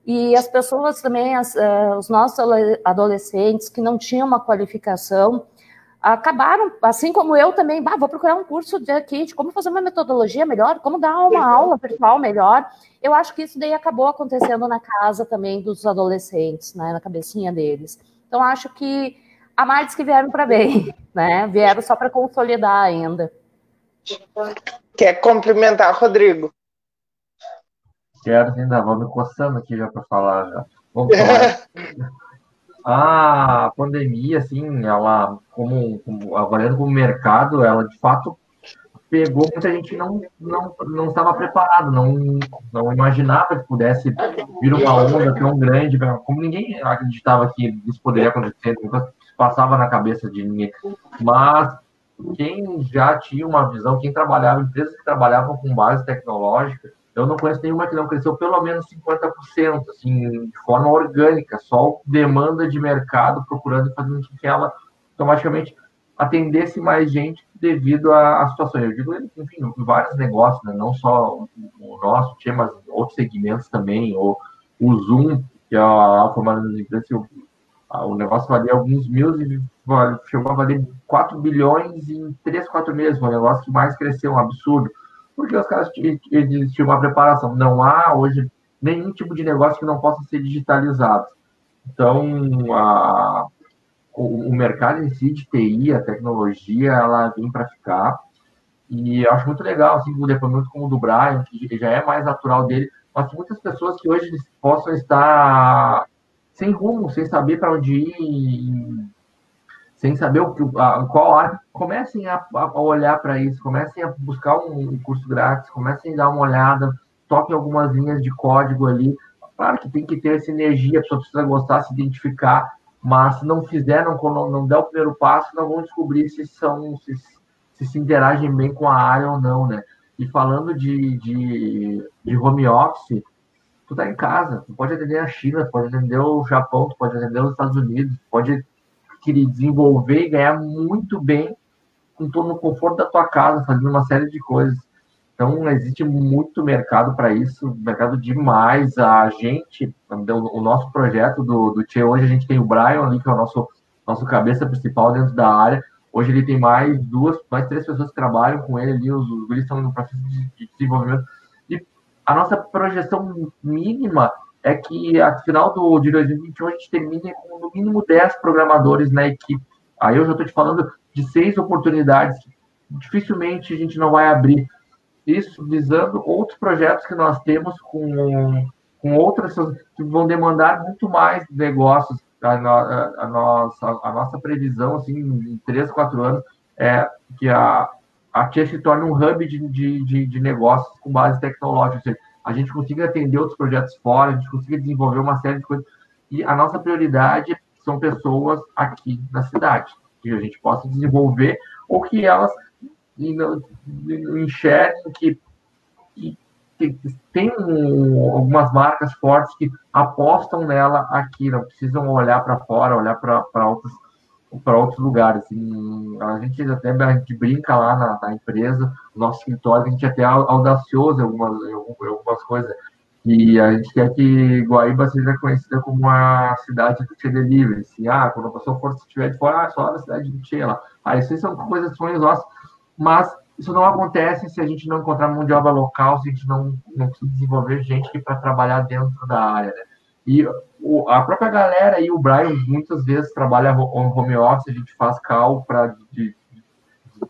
E as pessoas também, os nossos adolescentes que não tinham uma qualificação, acabaram, assim como eu também, vou procurar um curso de como fazer uma metodologia melhor, como dar uma aula virtual melhor. Eu acho que isso daí acabou acontecendo na casa também dos adolescentes, né, na cabecinha deles. Então, acho que há males que vieram para bem, né? Vieram só para consolidar ainda. Quer cumprimentar, Rodrigo? Quero, ainda vou me coçando aqui já para falar. Já. Vamos falar. A pandemia, assim, ela, avaliando como mercado, ela de fato pegou muita gente que não estava preparado, não imaginava que pudesse vir uma onda tão grande, como ninguém acreditava que isso poderia acontecer, nunca passava na cabeça de ninguém. Mas quem já tinha uma visão, quem trabalhava, empresas que trabalhavam com base tecnológica, eu não conheço nenhuma que não cresceu pelo menos 50%, assim, de forma orgânica, só demanda de mercado procurando e fazendo com que ela automaticamente atendesse mais gente devido à situação. Eu digo, enfim, vários negócios, né? Não só o nosso, tinha, mas outros segmentos também, ou o Zoom, que é a formada das empresas, o negócio valia alguns mil e chegou a valer 4 bilhões em 3, 4 meses, foi um negócio que mais cresceu, um absurdo, porque os caras tinham uma preparação. Não há hoje nenhum tipo de negócio que não possa ser digitalizado. Então, o mercado em si de TI, a tecnologia, ela vem para ficar, e eu acho muito legal, assim, o depoimento como o do Brian, que já é mais natural dele, mas que muitas pessoas que hoje possam estar sem rumo, sem saber para onde ir, sem saber qual área, comecem a olhar para isso, comecem a buscar um curso grátis, comecem a dar uma olhada, toquem algumas linhas de código ali. Claro que tem que ter essa energia, a pessoa precisa gostar, se identificar, mas se não fizer, não der o primeiro passo, não vão descobrir se interagem bem com a área ou não, né? E falando de home office, tu tá em casa, tu pode atender a China, tu pode atender o Japão, tu pode atender os Estados Unidos, tu pode desenvolver e ganhar muito bem no conforto da tua casa, fazendo uma série de coisas. Então, existe muito mercado para isso, mercado demais. A gente, o nosso projeto do Tchê, hoje a gente tem o Brian ali, que é o nosso cabeça principal dentro da área. Hoje ele tem mais 3 pessoas que trabalham com ele ali, os guris estão no processo de desenvolvimento. E a nossa projeção mínima é que, a final de 2021, a gente termine com no mínimo 10 programadores na equipe. Aí eu já estou te falando de 6 oportunidades que dificilmente a gente não vai abrir. Isso visando outros projetos que nós temos com outras que vão demandar muito mais negócios. A nossa previsão, assim, em 3, 4 anos, é que a Tia se torne um hub de negócios com base tecnológica. Ou seja, a gente consiga atender outros projetos fora, a gente consiga desenvolver uma série de coisas. E a nossa prioridade são pessoas aqui na cidade, que a gente possa desenvolver, ou que elas enxerguem que tem algumas marcas fortes que apostam nela aqui, não precisam olhar para fora, olhar para outros lugares. A gente brinca lá na empresa, no nosso escritório, a gente é até audacioso em algumas coisas. E a gente quer que Guaíba seja conhecida como a cidade do Tchê Delivery. Assim, quando a pessoa estiver de fora, só na cidade do Tchê lá. Isso são coisas, sonhos nossos, mas isso não acontece se a gente não encontrar mão de obra local, se a gente não desenvolver gente para trabalhar dentro da área, né? E a própria galera e o Brian muitas vezes trabalha home office, a gente faz call para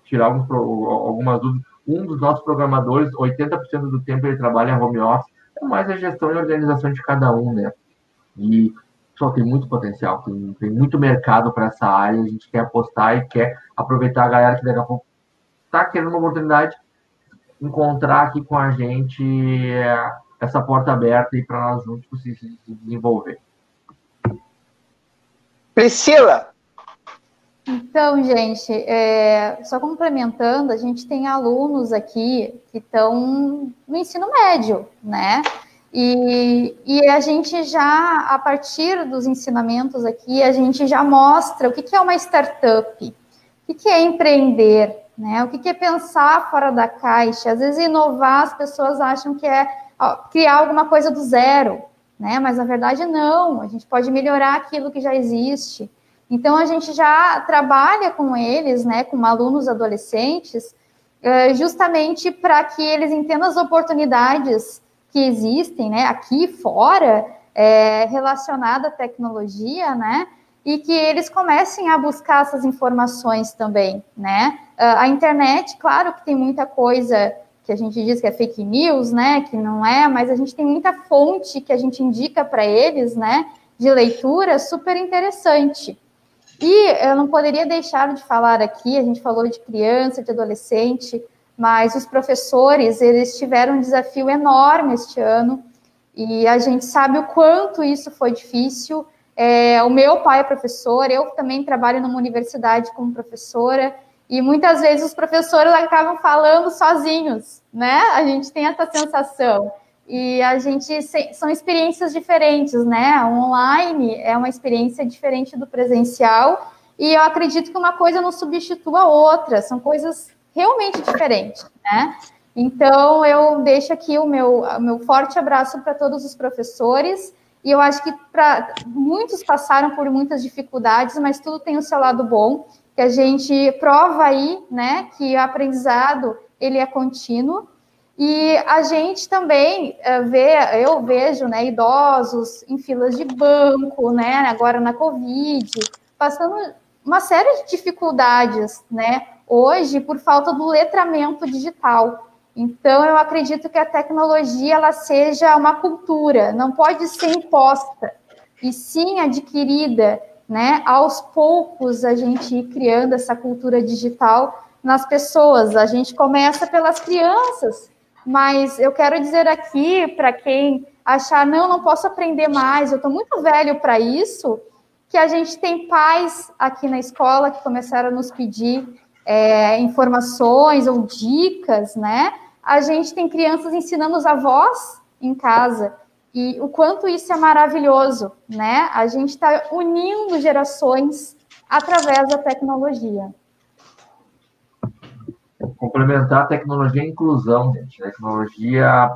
tirar algumas dúvidas. Um dos nossos programadores, 80% do tempo ele trabalha em home office, é mais a gestão e organização de cada um, né? E só tem muito potencial, tem muito mercado para essa área, a gente quer apostar e quer aproveitar a galera que daqui a pouco está querendo uma oportunidade, encontrar aqui com a gente essa porta aberta e para nós juntos se desenvolver. Priscila! Então, gente, só complementando, a gente tem alunos aqui que estão no ensino médio, né? E a gente já, a partir dos ensinamentos aqui, a gente já mostra o que é uma startup, o que é empreender, né? O que é pensar fora da caixa. Às vezes, inovar, as pessoas acham que é criar alguma coisa do zero, né? Mas, na verdade, não. A gente pode melhorar aquilo que já existe. Então, a gente já trabalha com eles, né, com alunos adolescentes, justamente para que eles entendam as oportunidades que existem, né, aqui fora, relacionada à tecnologia, né, e que eles comecem a buscar essas informações também, né. A internet, claro que tem muita coisa que a gente diz que é fake news, né, que não é, mas a gente tem muita fonte que a gente indica para eles, né, de leitura super interessante. E eu não poderia deixar de falar aqui, a gente falou de criança, de adolescente, mas os professores, eles tiveram um desafio enorme este ano, e a gente sabe o quanto isso foi difícil. O meu pai é professor, eu também trabalho numa universidade como professora, e muitas vezes os professores acabam falando sozinhos, né? A gente tem essa sensação. E a gente, são experiências diferentes, né? O online é uma experiência diferente do presencial, e eu acredito que uma coisa não substitua a outra, são coisas realmente diferentes, né? Então, eu deixo aqui o meu forte abraço para todos os professores, e eu acho que muitos passaram por muitas dificuldades, mas tudo tem o seu lado bom, que a gente prova aí, né, que o aprendizado, ele é contínuo. E a gente também eu vejo, né, idosos em filas de banco, né, agora na Covid, passando uma série de dificuldades, né, hoje por falta do letramento digital. Então, eu acredito que a tecnologia, ela seja uma cultura, não pode ser imposta, e sim adquirida, né, aos poucos a gente ir criando essa cultura digital nas pessoas. A gente começa pelas crianças, mas eu quero dizer aqui, para quem achar, não posso aprender mais, eu estou muito velho para isso, que a gente tem pais aqui na escola que começaram a nos pedir informações ou dicas, né? A gente tem crianças ensinando os avós em casa, e o quanto isso é maravilhoso, né? A gente está unindo gerações através da tecnologia. Complementar a tecnologia e a inclusão, gente. Tecnologia,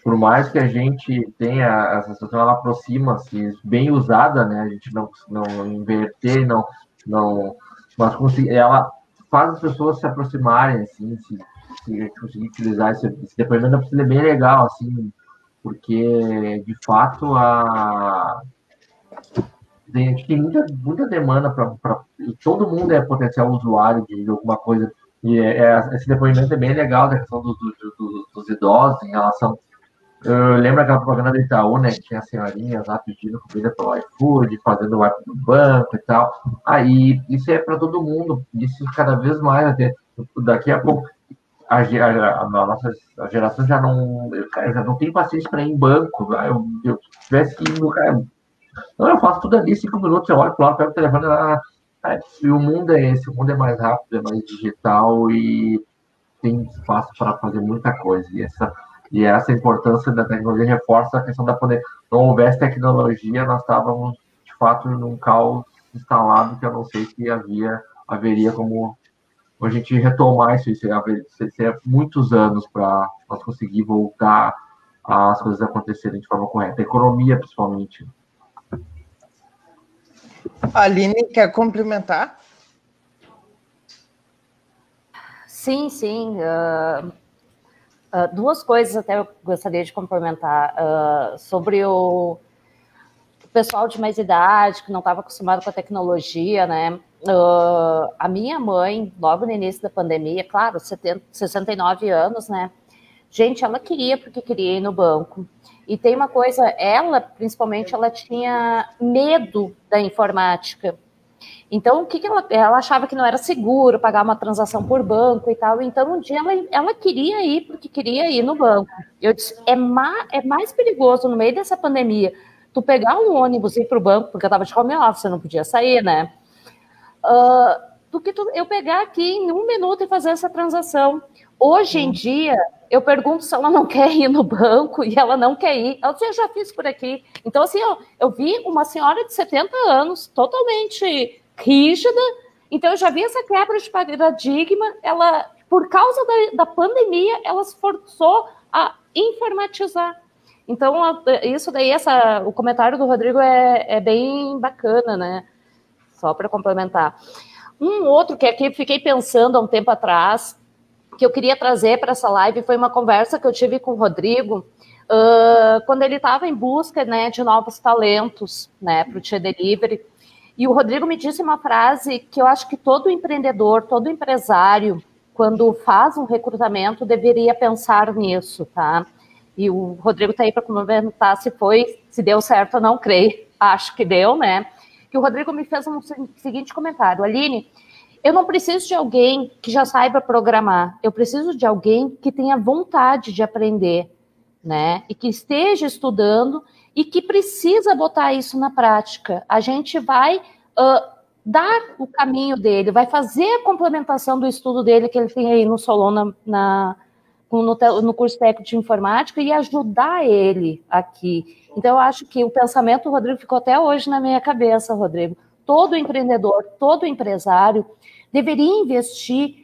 por mais que a gente tenha essa situação, ela aproxima-se, bem usada, né? A gente não inverter, mas ela faz as pessoas se aproximarem, assim, se a gente conseguir utilizar esse depoimento, precisa ser bem legal, assim, porque, de fato, a gente tem muita demanda para todo mundo é potencial usuário de alguma coisa. E esse depoimento é bem legal, da questão dos idosos em relação. Eu lembro aquela propaganda do Itaú, né? Que tinha as senhorinhas lá pedindo comida pelo iFood, fazendo o app do banco e tal. Aí isso é para todo mundo, isso cada vez mais, até daqui a pouco. A nossa geração já não. Cara, já não tem paciência para ir em banco. Eu tivesse que ir no. Cara, não, eu faço tudo ali, 5 minutos, eu olho para lá, pego o telefone lá. E o mundo é esse, o mundo é mais rápido, é mais digital e tem espaço para fazer muita coisa. E essa importância da tecnologia reforça a questão da pandemia. Não houvesse tecnologia, nós estávamos, de fato, num caos instalado que eu não sei se haveria como a gente retomar isso. Isso seria muitos anos para nós conseguir voltar às coisas acontecerem de forma correta. A economia, principalmente. A Aline quer complementar? Sim. Duas coisas até eu gostaria de complementar. Sobre o pessoal de mais idade, que não estava acostumado com a tecnologia, né? A minha mãe, logo no início da pandemia, claro, 69 anos, né? Gente, ela porque queria ir no banco. E tem uma coisa, principalmente, ela tinha medo da informática. Então, ela achava que não era seguro pagar uma transação por banco e tal. Então, um dia ela queria ir, porque queria ir no banco. Eu disse, é mais perigoso no meio dessa pandemia tu pegar um ônibus e ir para o banco, porque eu estava de home office, você não podia sair, né? Do que eu pegar aqui em 1 minuto e fazer essa transação. Hoje em dia, eu pergunto se ela não quer ir no banco e ela não quer ir. Ela disse, eu já fiz por aqui. Então, assim, eu vi uma senhora de 70 anos, totalmente rígida. Então, eu já vi essa quebra de paradigma. Ela, por causa da pandemia, ela se forçou a informatizar. Então, isso daí, o comentário do Rodrigo é bem bacana, né? Só para complementar. Um outro que aqui fiquei pensando há um tempo atrás, que eu queria trazer para essa live, foi uma conversa que eu tive com o Rodrigo, quando ele estava em busca, né, de novos talentos, né, para o Tia Delivery. E o Rodrigo me disse uma frase que eu acho que todo empreendedor, todo empresário, quando faz um recrutamento, deveria pensar nisso, tá? E o Rodrigo está aí para comentar se deu certo ou não, creio. Acho que deu, né? Que o Rodrigo me fez um seguinte comentário: Aline, eu não preciso de alguém que já saiba programar, eu preciso de alguém que tenha vontade de aprender, né? E que esteja estudando e que precisa botar isso na prática. A gente vai dar o caminho dele, vai fazer a complementação do estudo dele que ele tem aí no Solon, no curso técnico de informática, e ajudar ele aqui. Então, eu acho que o pensamento do Rodrigo ficou até hoje na minha cabeça, Rodrigo. Todo empreendedor, todo empresário deveria investir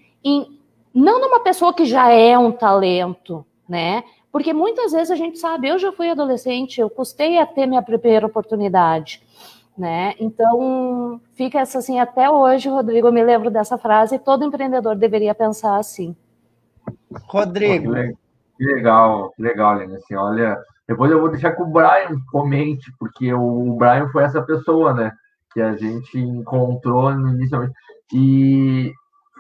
não numa pessoa que já é um talento, né? Porque muitas vezes a gente sabe, eu já fui adolescente, eu custei a ter minha primeira oportunidade, né? Então, fica essa assim, até hoje, Rodrigo, eu me lembro dessa frase, e todo empreendedor deveria pensar assim. Rodrigo. Que legal, Aline. Assim, olha, depois eu vou deixar que o Brian comente, porque o Brian foi essa pessoa, né, que a gente encontrou inicialmente e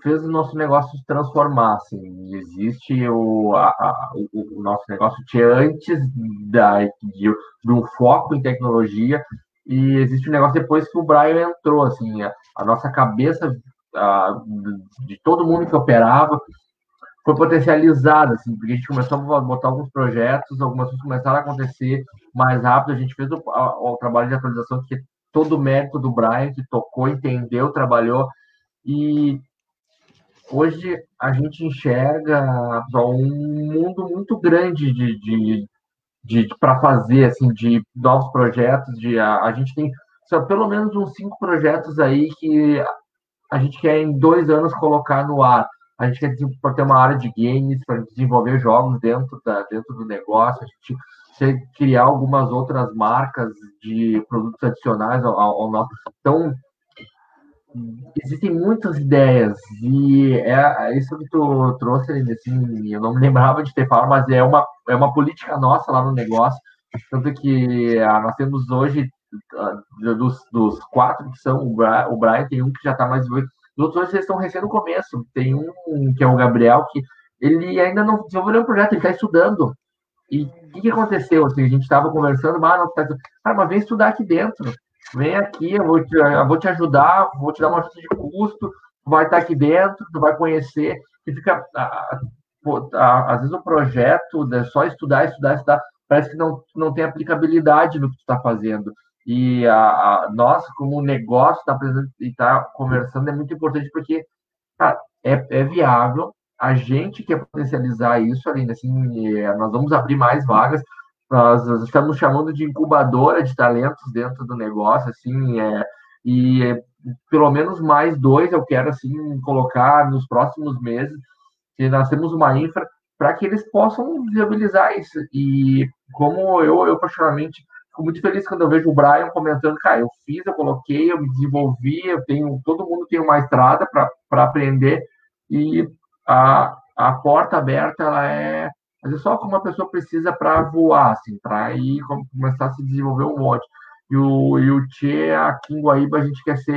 fez o nosso negócio se transformar, assim. Existe o nosso negócio tinha antes de um foco em tecnologia, e existe um negócio depois que o Brian entrou, assim, a nossa cabeça de todo mundo que operava foi potencializada, assim, porque a gente começou a botar alguns projetos, algumas coisas começaram a acontecer mais rápido. A gente fez o trabalho de atualização, que é todo o mérito do Brian, que tocou, entendeu, trabalhou, e hoje a gente enxerga um mundo muito grande para fazer, assim, de novos projetos. A gente tem pelo menos uns 5 projetos aí que a gente quer em 2 anos colocar no ar. A gente quer ter uma área de games para desenvolver jogos dentro do negócio. A gente quer criar algumas outras marcas de produtos adicionais ao nosso. Então, existem muitas ideias, e é isso que tu trouxe, assim, eu não me lembrava de ter falado, mas é uma política nossa lá no negócio. Tanto que nós temos hoje, dos 4 que são, o Brian tem um que já está mais envolvido. Os outros hoje, eles estão recém no começo. Tem um que é o Gabriel, que ele ainda não desenvolveu nenhum projeto, ele está estudando. E o que aconteceu? Assim, a gente estava conversando, mas vem estudar aqui dentro. Vem aqui, eu vou te ajudar, vou te dar uma ajuda de custo, tu vai estar aqui dentro, tu vai conhecer. E fica, às vezes o projeto, né, só estudar, parece que não tem aplicabilidade no que tu está fazendo. E nós, como negócio, está presente e está conversando, é muito importante, porque é viável. A gente quer potencializar isso, além assim, nós vamos abrir mais vagas. Nós estamos chamando de incubadora de talentos dentro do negócio, assim, pelo menos mais 2 eu quero, assim, colocar nos próximos meses, que nós temos uma infra para que eles possam viabilizar isso. E como eu particularmente fico muito feliz quando eu vejo o Brian comentando, cara, eu fiz, eu coloquei, eu me desenvolvi, todo mundo tem uma estrada para aprender, e a porta aberta, ela é às vezes só como uma pessoa precisa para voar, assim, para ir começar a se desenvolver um monte. E o Tchê, aqui em Guaíba, a gente quer ser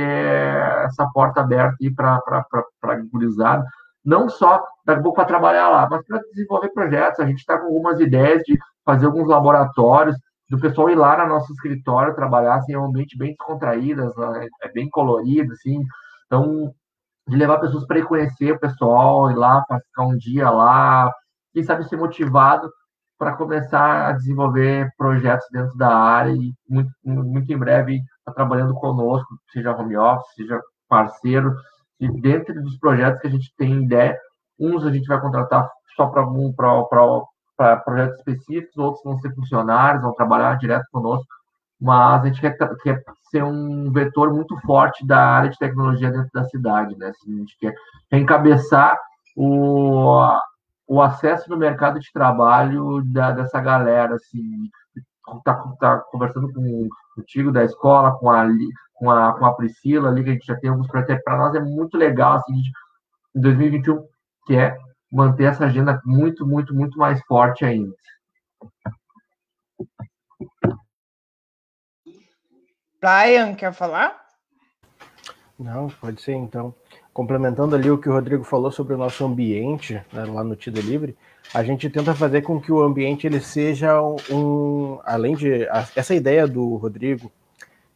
essa porta aberta para a gurizada, não só para trabalhar lá, mas para desenvolver projetos. A gente está com algumas ideias de fazer alguns laboratórios, do pessoal ir lá no nosso escritório trabalhar, assim, é um ambiente bem descontraído, é bem colorido, assim. Então, de levar pessoas para ir conhecer o pessoal, ir lá, ficar um dia lá, quem sabe ser motivado para começar a desenvolver projetos dentro da área, e muito, muito em breve está trabalhando conosco, seja home office, seja parceiro. E dentro dos projetos que a gente tem ideia, uns a gente vai contratar só para projetos específicos, outros vão ser funcionários, vão trabalhar direto conosco, mas a gente quer ser um vetor muito forte da área de tecnologia dentro da cidade, né? Assim, a gente quer encabeçar o acesso no mercado de trabalho dessa galera, assim. Tá conversando contigo da escola, com com a Priscila ali, que a gente já tem alguns projetos. Para nós é muito legal, assim, em 2021, que é manter essa agenda muito, muito, muito mais forte ainda. Brian, quer falar? Não, pode ser, então. Complementando ali o que o Rodrigo falou sobre o nosso ambiente, né, lá no Tea Delivery, a gente tenta fazer com que o ambiente ele seja além de essa ideia do Rodrigo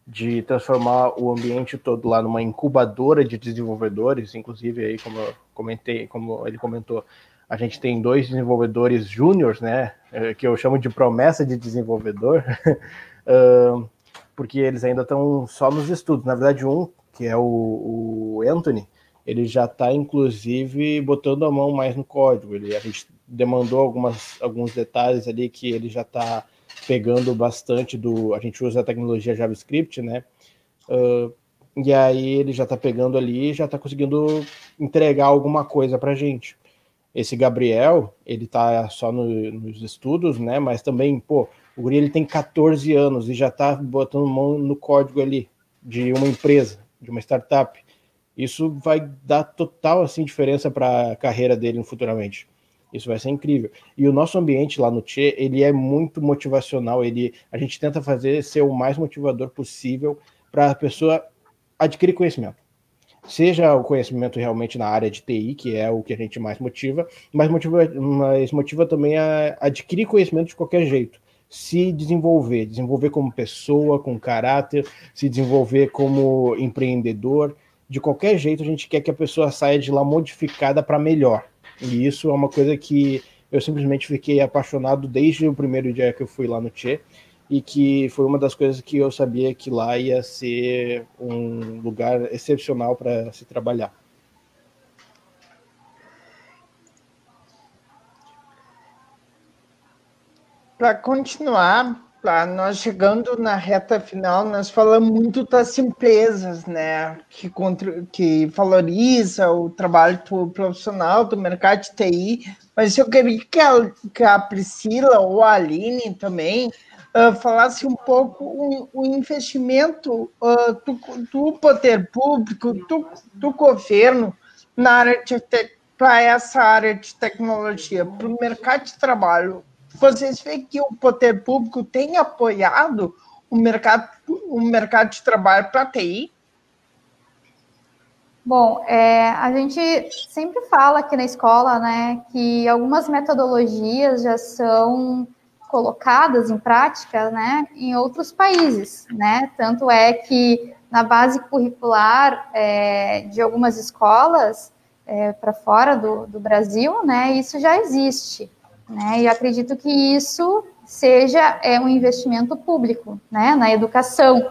de transformar o ambiente todo lá numa incubadora de desenvolvedores, inclusive aí como ele comentou, a gente tem 2 desenvolvedores júniores, né, que eu chamo de promessa de desenvolvedor, porque eles ainda estão só nos estudos. Na verdade, um, que é o Anthony, ele já está, inclusive, botando a mão mais no código. A gente demandou alguns detalhes ali que ele já está pegando bastante a gente usa a tecnologia JavaScript, né? E aí ele já está pegando ali e já está conseguindo entregar alguma coisa para a gente. Esse Gabriel, ele está só nos estudos, né? Mas também, o guri ele tem 14 anos e já está botando mão no código ali de uma empresa, de uma startup. Isso vai dar total assim, diferença para a carreira dele futuramente. Isso vai ser incrível. E o nosso ambiente lá no Tchê, ele é muito motivacional. A gente tenta fazer ser o mais motivador possível para a pessoa adquirir conhecimento. Seja o conhecimento realmente na área de TI, que é o que a gente mais motiva, mas motiva também a adquirir conhecimento de qualquer jeito. Se desenvolver como pessoa, com caráter, se desenvolver como empreendedor. De qualquer jeito, a gente quer que a pessoa saia de lá modificada para melhor. E isso é uma coisa que eu simplesmente fiquei apaixonado desde o primeiro dia que eu fui lá no Tchê, e que foi uma das coisas que eu sabia que lá ia ser um lugar excepcional para se trabalhar. Para continuar, nós chegando na reta final, nós falamos muito das empresas, né, que valoriza o trabalho profissional do mercado de TI, mas eu queria que a Priscila ou a Aline também falasse um pouco o investimento do poder público, do governo na área para essa área de tecnologia, para o mercado de trabalho. Vocês veem que o poder público tem apoiado o mercado de trabalho para a TI? Bom, a gente sempre fala aqui na escola, né, que algumas metodologias já são colocadas em prática, né, em outros países, né, tanto é que na base curricular de algumas escolas para fora do Brasil, né, isso já existe, né, e acredito que isso seja um investimento público, né, na educação.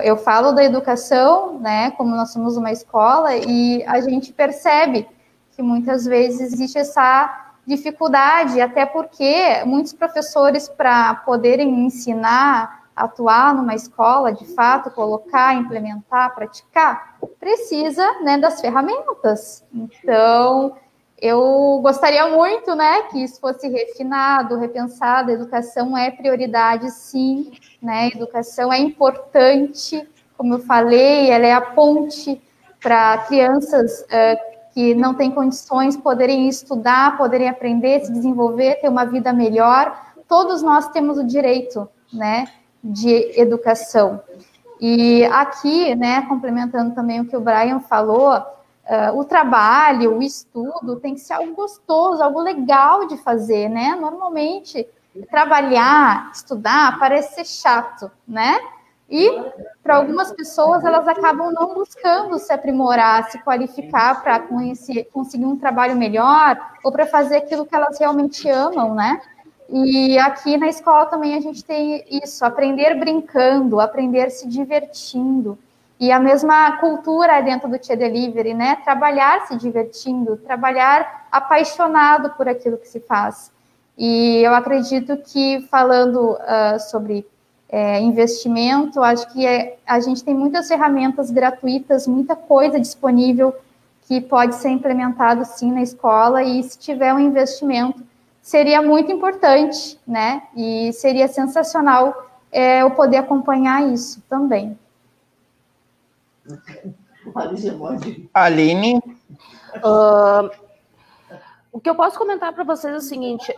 Eu falo da educação, né, como nós somos uma escola, e a gente percebe que muitas vezes existe essa dificuldade, até porque muitos professores, para poderem ensinar, atuar numa escola, de fato, colocar, implementar, praticar, precisa, né, das ferramentas. Então, eu gostaria muito, né, que isso fosse refinado, repensado. A educação é prioridade, sim, né? A educação é importante, como eu falei, ela é a ponte para crianças que não têm condições poderem estudar, poderem aprender, se desenvolver, ter uma vida melhor. Todos nós temos o direito, né, de educação. E aqui, né, complementando também o que o Brian falou, o trabalho, o estudo tem que ser algo gostoso, algo legal de fazer, né? Normalmente, trabalhar, estudar, parece ser chato, né? E, para algumas pessoas, elas acabam não buscando se aprimorar, se qualificar para conseguir um trabalho melhor ou para fazer aquilo que elas realmente amam, né? E aqui na escola também a gente tem isso, aprender brincando, aprender se divertindo. E a mesma cultura dentro do Tea Delivery, né? Trabalhar se divertindo, trabalhar apaixonado por aquilo que se faz. E eu acredito que, falando sobre investimento, acho que a gente tem muitas ferramentas gratuitas, muita coisa disponível que pode ser implementado, sim, na escola, e se tiver um investimento, seria muito importante, né? E seria sensacional eu poder acompanhar isso também. Aline? O que eu posso comentar para vocês é o seguinte,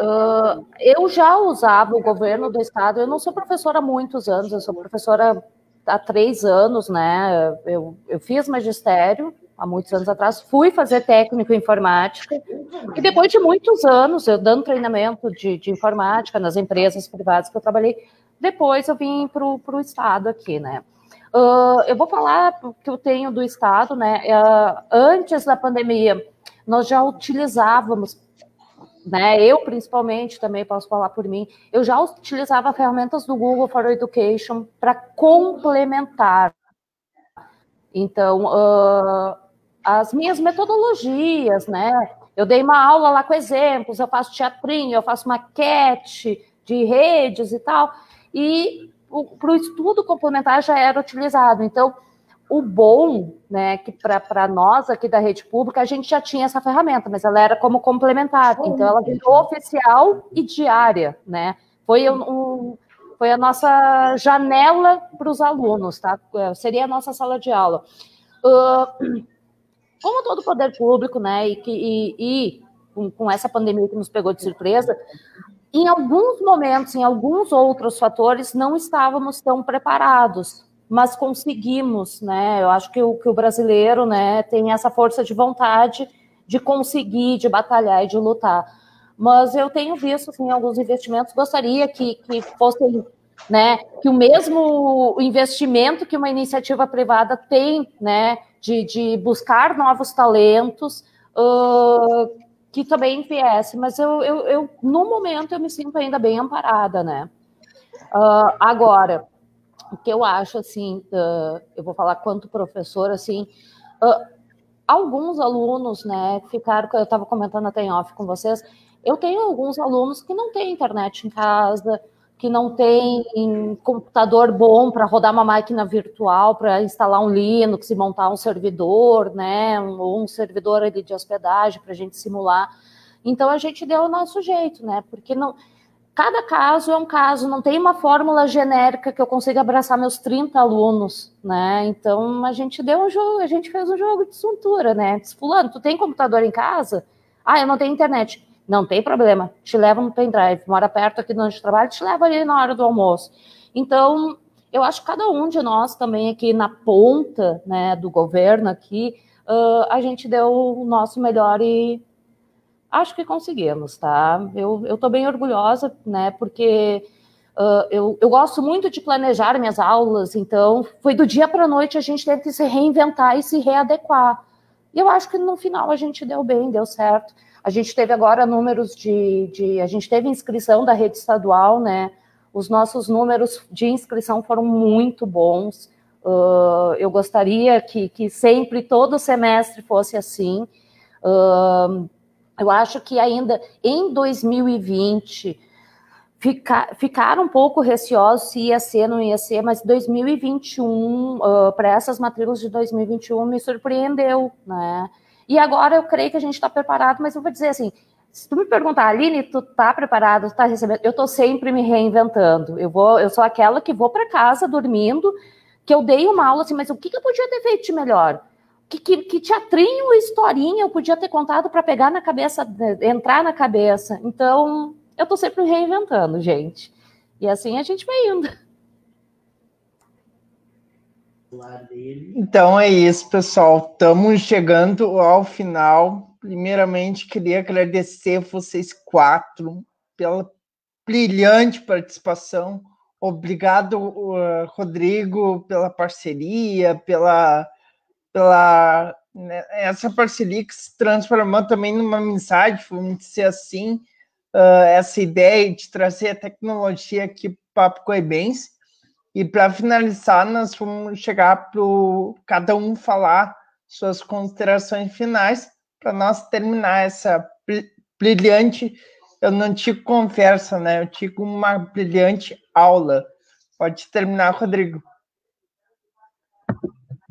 eu já usava o governo do estado, eu não sou professora há muitos anos, eu sou professora há 3 anos, né, eu fiz magistério há muitos anos atrás, fui fazer técnico em informática, e depois de muitos anos, eu dando treinamento de informática nas empresas privadas que eu trabalhei, depois eu vim para o estado aqui, né. Eu vou falar o que eu tenho do estado, né, antes da pandemia, nós já utilizávamos, né, eu principalmente, também posso falar por mim, eu já utilizava ferramentas do Google for Education para complementar. Então, as minhas metodologias, né, eu dei uma aula lá com exemplos, eu faço teatrinho, eu faço maquete de redes e tal, e para o estudo complementar já era utilizado. Então, o bom, né, que para nós aqui da rede pública, a gente já tinha essa ferramenta, mas ela era como complementar, então ela virou oficial e diária, né, foi a nossa janela para os alunos, tá, seria a nossa sala de aula. Como todo poder público, né, e com essa pandemia que nos pegou de surpresa, em alguns momentos, em alguns outros fatores, não estávamos tão preparados, mas conseguimos, né? Eu acho que o brasileiro, né, tem essa força de vontade de conseguir, de batalhar e de lutar. Mas eu tenho visto, assim, alguns investimentos, gostaria que fossem, né, que o mesmo investimento que uma iniciativa privada tem, né, de buscar novos talentos, que também viesse, mas eu no momento eu me sinto ainda bem amparada, né? Agora, o que eu acho, assim, eu vou falar quanto professor, assim, alguns alunos, né, ficaram, eu estava comentando até em off com vocês, eu tenho alguns alunos que não têm internet em casa, que não têm computador bom para rodar uma máquina virtual, para instalar um Linux e montar um servidor, né, ou um servidor ali de hospedagem para a gente simular. Então, a gente deu o nosso jeito, né, porque não... Cada caso é um caso, não tem uma fórmula genérica que eu consiga abraçar meus 30 alunos, né? Então, a gente deu um jogo, a gente fez um jogo de cintura, né? Diz, fulano, tu tem computador em casa? Ah, eu não tenho internet. Não tem problema, te levo no pendrive, mora perto aqui de onde eu trabalho, te levo ali na hora do almoço. Então, eu acho que cada um de nós também aqui na ponta, né, do governo aqui, a gente deu o nosso melhor e acho que conseguimos, tá? Eu estou bem orgulhosa, né? Porque eu gosto muito de planejar minhas aulas, então foi do dia para a noite a gente teve que se reinventar e se readequar. E eu acho que no final a gente deu bem, deu certo. A gente teve agora números a gente teve inscrição da rede estadual, né? Os nossos números de inscrição foram muito bons. Eu gostaria que sempre, todo semestre fosse assim. Eu acho que ainda em 2020 ficaram um pouco receosos se ia ser, não ia ser, mas 2021, para essas matrículas de 2021, me surpreendeu, né? E agora eu creio que a gente está preparado, mas eu vou dizer assim, se tu me perguntar, Aline, tu tá preparado, tu tá recebendo? Eu tô sempre me reinventando. Eu sou aquela que vou para casa dormindo, que eu dei uma aula assim, mas o que eu podia ter feito de melhor? Que teatrinho e historinha eu podia ter contado para pegar na cabeça, entrar na cabeça. Então, eu tô sempre me reinventando, gente. E assim a gente vai indo. Então é isso, pessoal. Estamos chegando ao final. Primeiramente, queria agradecer vocês 4 pela brilhante participação. Obrigado, Rodrigo, pela parceria, pela essa parceria que se transformou também numa mensagem, vamos dizer assim, essa ideia de trazer a tecnologia aqui para o Papo Coibense. E para finalizar, nós vamos chegar para cada um falar suas considerações finais, para nós terminar essa brilhante, eu não digo conversa, né? Eu digo uma brilhante aula. Pode terminar, Rodrigo.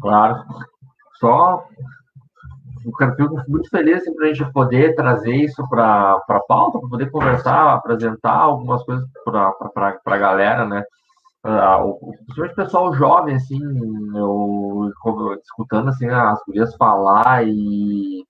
Claro. Só eu fico muito feliz para a gente poder trazer isso para a pauta, para poder conversar, apresentar algumas coisas para a galera, né? principalmente o pessoal jovem, assim, eu escutando assim, as gurias falar e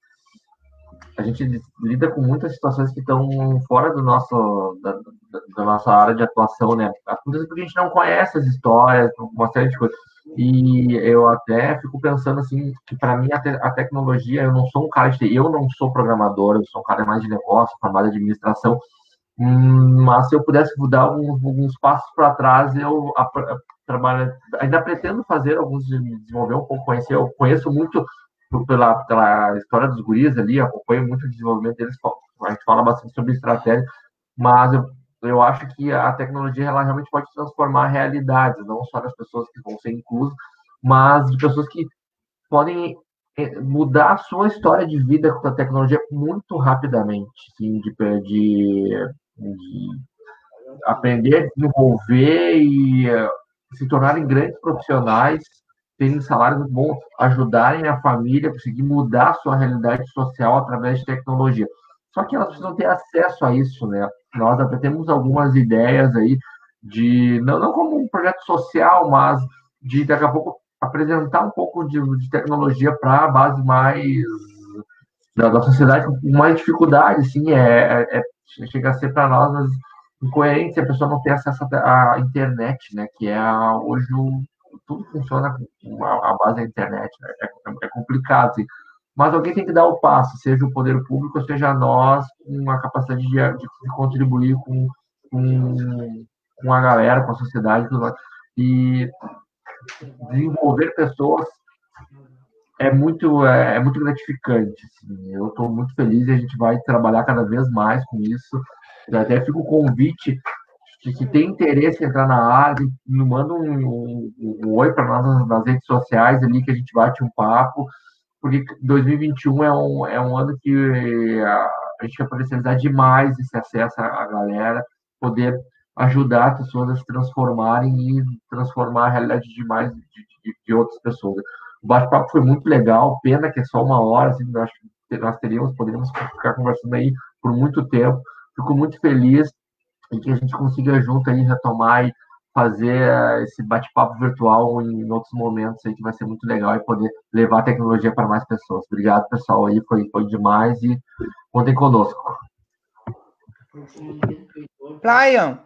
a gente lida com muitas situações que estão fora da nossa área de atuação, né? Muitas vezes porque a gente não conhece as histórias, uma série de coisas. E eu até fico pensando assim, que para mim a tecnologia, eu não sou um cara de TI, eu não sou programador, eu sou um cara mais de negócio, formado em administração, mas se eu pudesse mudar alguns passos para trás, eu trabalho, ainda pretendo fazer alguns, desenvolver um pouco, conhecer, eu conheço muito pela história dos guris ali, acompanho muito o desenvolvimento deles, a gente fala bastante sobre estratégia, mas eu acho que a tecnologia ela realmente pode transformar realidades, não só das pessoas que vão ser inclusas, mas de pessoas que podem mudar a sua história de vida com a tecnologia muito rapidamente, assim, de aprender a desenvolver e se tornarem grandes profissionais, terem salários muito bons, ajudarem a família a conseguir mudar a sua realidade social através de tecnologia. Só que elas precisam ter acesso a isso, né? Nós até temos algumas ideias aí de, não como um projeto social, mas de daqui a pouco apresentar um pouco de tecnologia para a base mais da sociedade com mais dificuldade, assim, chega a ser para nós incoerente se a pessoa não tem acesso à internet, né, que é hoje tudo funciona com a base da internet, né? É complicado, assim. Mas alguém tem que dar o passo, seja o poder público, seja nós, com a capacidade de contribuir com a galera, com a sociedade, tudo mais. E desenvolver pessoas é muito gratificante. Assim. Eu estou muito feliz e a gente vai trabalhar cada vez mais com isso. Eu até fica o convite que tem interesse em entrar na área, me manda um oi para nós nas redes sociais ali que a gente bate um papo, porque 2021 é um ano que a gente quer potencializar demais esse acesso à galera, poder ajudar as pessoas a se transformarem e transformar a realidade de outras pessoas. O bate-papo foi muito legal, pena que é só uma hora, assim, eu acho que nós poderíamos ficar conversando aí por muito tempo. Fico muito feliz em que a gente consiga junto aí retomar e fazer esse bate-papo virtual em outros momentos aí que vai ser muito legal e poder levar a tecnologia para mais pessoas. Obrigado, pessoal, aí foi demais e contem conosco. Brian.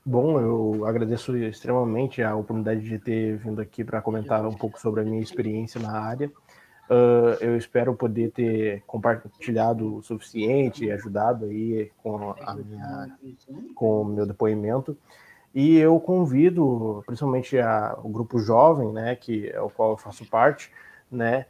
Bom, eu agradeço extremamente a oportunidade de ter vindo aqui para comentar um pouco sobre a minha experiência na área. Eu espero poder ter compartilhado o suficiente e ajudado aí com o meu depoimento. E eu convido, principalmente o grupo jovem, né, que é o qual eu faço parte, né,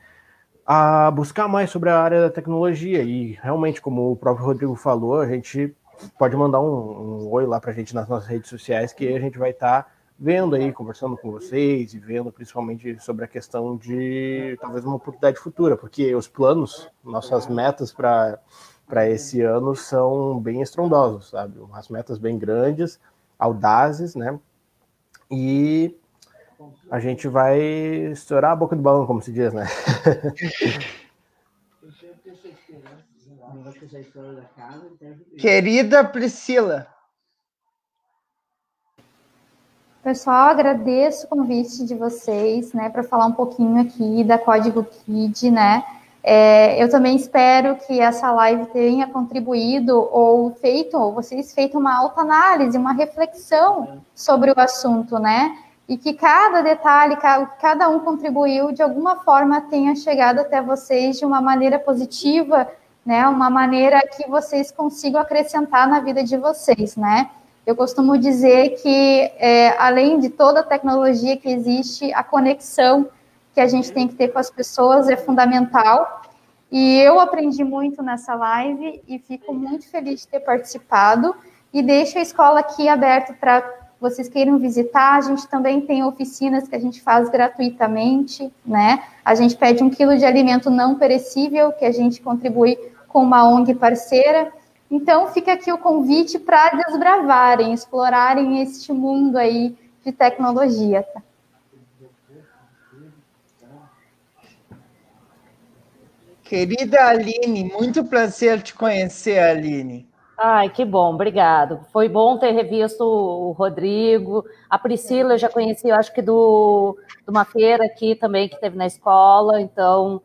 a buscar mais sobre a área da tecnologia. E realmente, como o próprio Rodrigo falou, a gente pode mandar um oi lá para a gente nas nossas redes sociais, que a gente vai estar vendo aí, conversando com vocês e vendo principalmente sobre a questão de talvez uma oportunidade futura, porque os planos, nossas metas para esse ano são bem estrondosos, sabe? Umas metas bem grandes, audazes, né? E a gente vai estourar a boca do balão, como se diz, né? Querida Priscila. Pessoal, agradeço o convite de vocês, né, para falar um pouquinho aqui da Código Kid, né? Eu também espero que essa live tenha contribuído ou vocês feito uma autoanálise, uma reflexão sobre o assunto, né? E que cada detalhe, cada um contribuiu de alguma forma tenha chegado até vocês de uma maneira positiva, né? Uma maneira que vocês consigam acrescentar na vida de vocês, né? Eu costumo dizer que, além de toda a tecnologia que existe, a conexão que a gente tem que ter com as pessoas é fundamental. E eu aprendi muito nessa live e fico muito feliz de ter participado. E deixo a escola aqui aberta para vocês queiram visitar. A gente também tem oficinas que a gente faz gratuitamente, né? A gente pede 1 quilo de alimento não perecível, que a gente contribui com uma ONG parceira. Então, fica aqui o convite para desbravarem, explorarem este mundo aí de tecnologia. Tá? Querida Aline, muito prazer te conhecer, Aline. Ai, que bom, obrigado. Foi bom ter revisto o Rodrigo. A Priscila eu já conheci, eu acho que de uma feira aqui também que teve na escola, então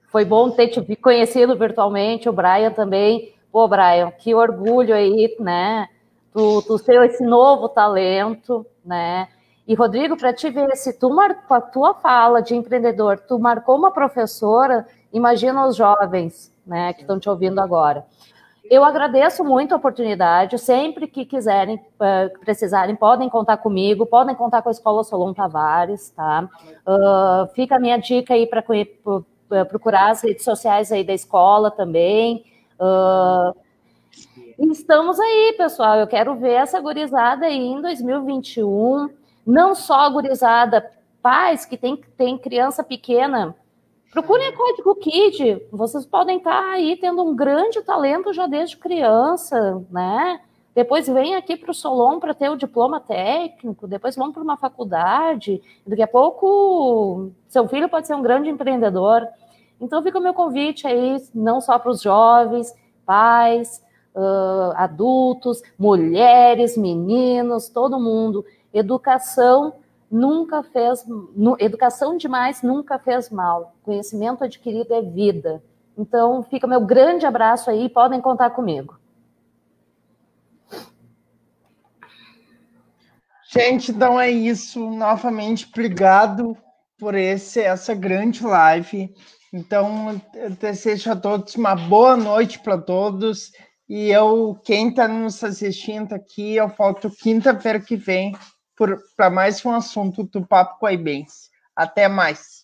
foi bom ter te conhecido virtualmente, o Brian também. Pô, Brian, que orgulho aí, né? Tu ser esse novo talento, né? E, Rodrigo, para te ver, se tu marcou a tua fala de empreendedor, tu marcou uma professora, imagina os jovens, né, que estão te ouvindo agora. Eu agradeço muito a oportunidade, sempre que quiserem, precisarem, podem contar comigo, podem contar com a Escola Solon Tavares, tá? Fica a minha dica aí para procurar as redes sociais aí da escola também. Estamos aí, pessoal, eu quero ver essa gurizada aí em 2021, não só a gurizada, pais que tem criança pequena, procurem a Código Kid, vocês podem estar aí tendo um grande talento já desde criança, né? Depois vem aqui para o Solon para ter o diploma técnico, depois vão para uma faculdade, daqui a pouco seu filho pode ser um grande empreendedor. Então fica o meu convite aí, não só para os jovens, pais, adultos, mulheres, meninos, todo mundo. Educação demais nunca fez mal. Conhecimento adquirido é vida. Então, fica meu grande abraço aí, podem contar comigo. Gente, então é isso. Novamente, obrigado por essa grande live. Então, eu desejo a todos uma boa noite para todos. E quem está nos assistindo aqui, eu volto quinta-feira que vem para mais um assunto do Papo Quaibense. Até mais.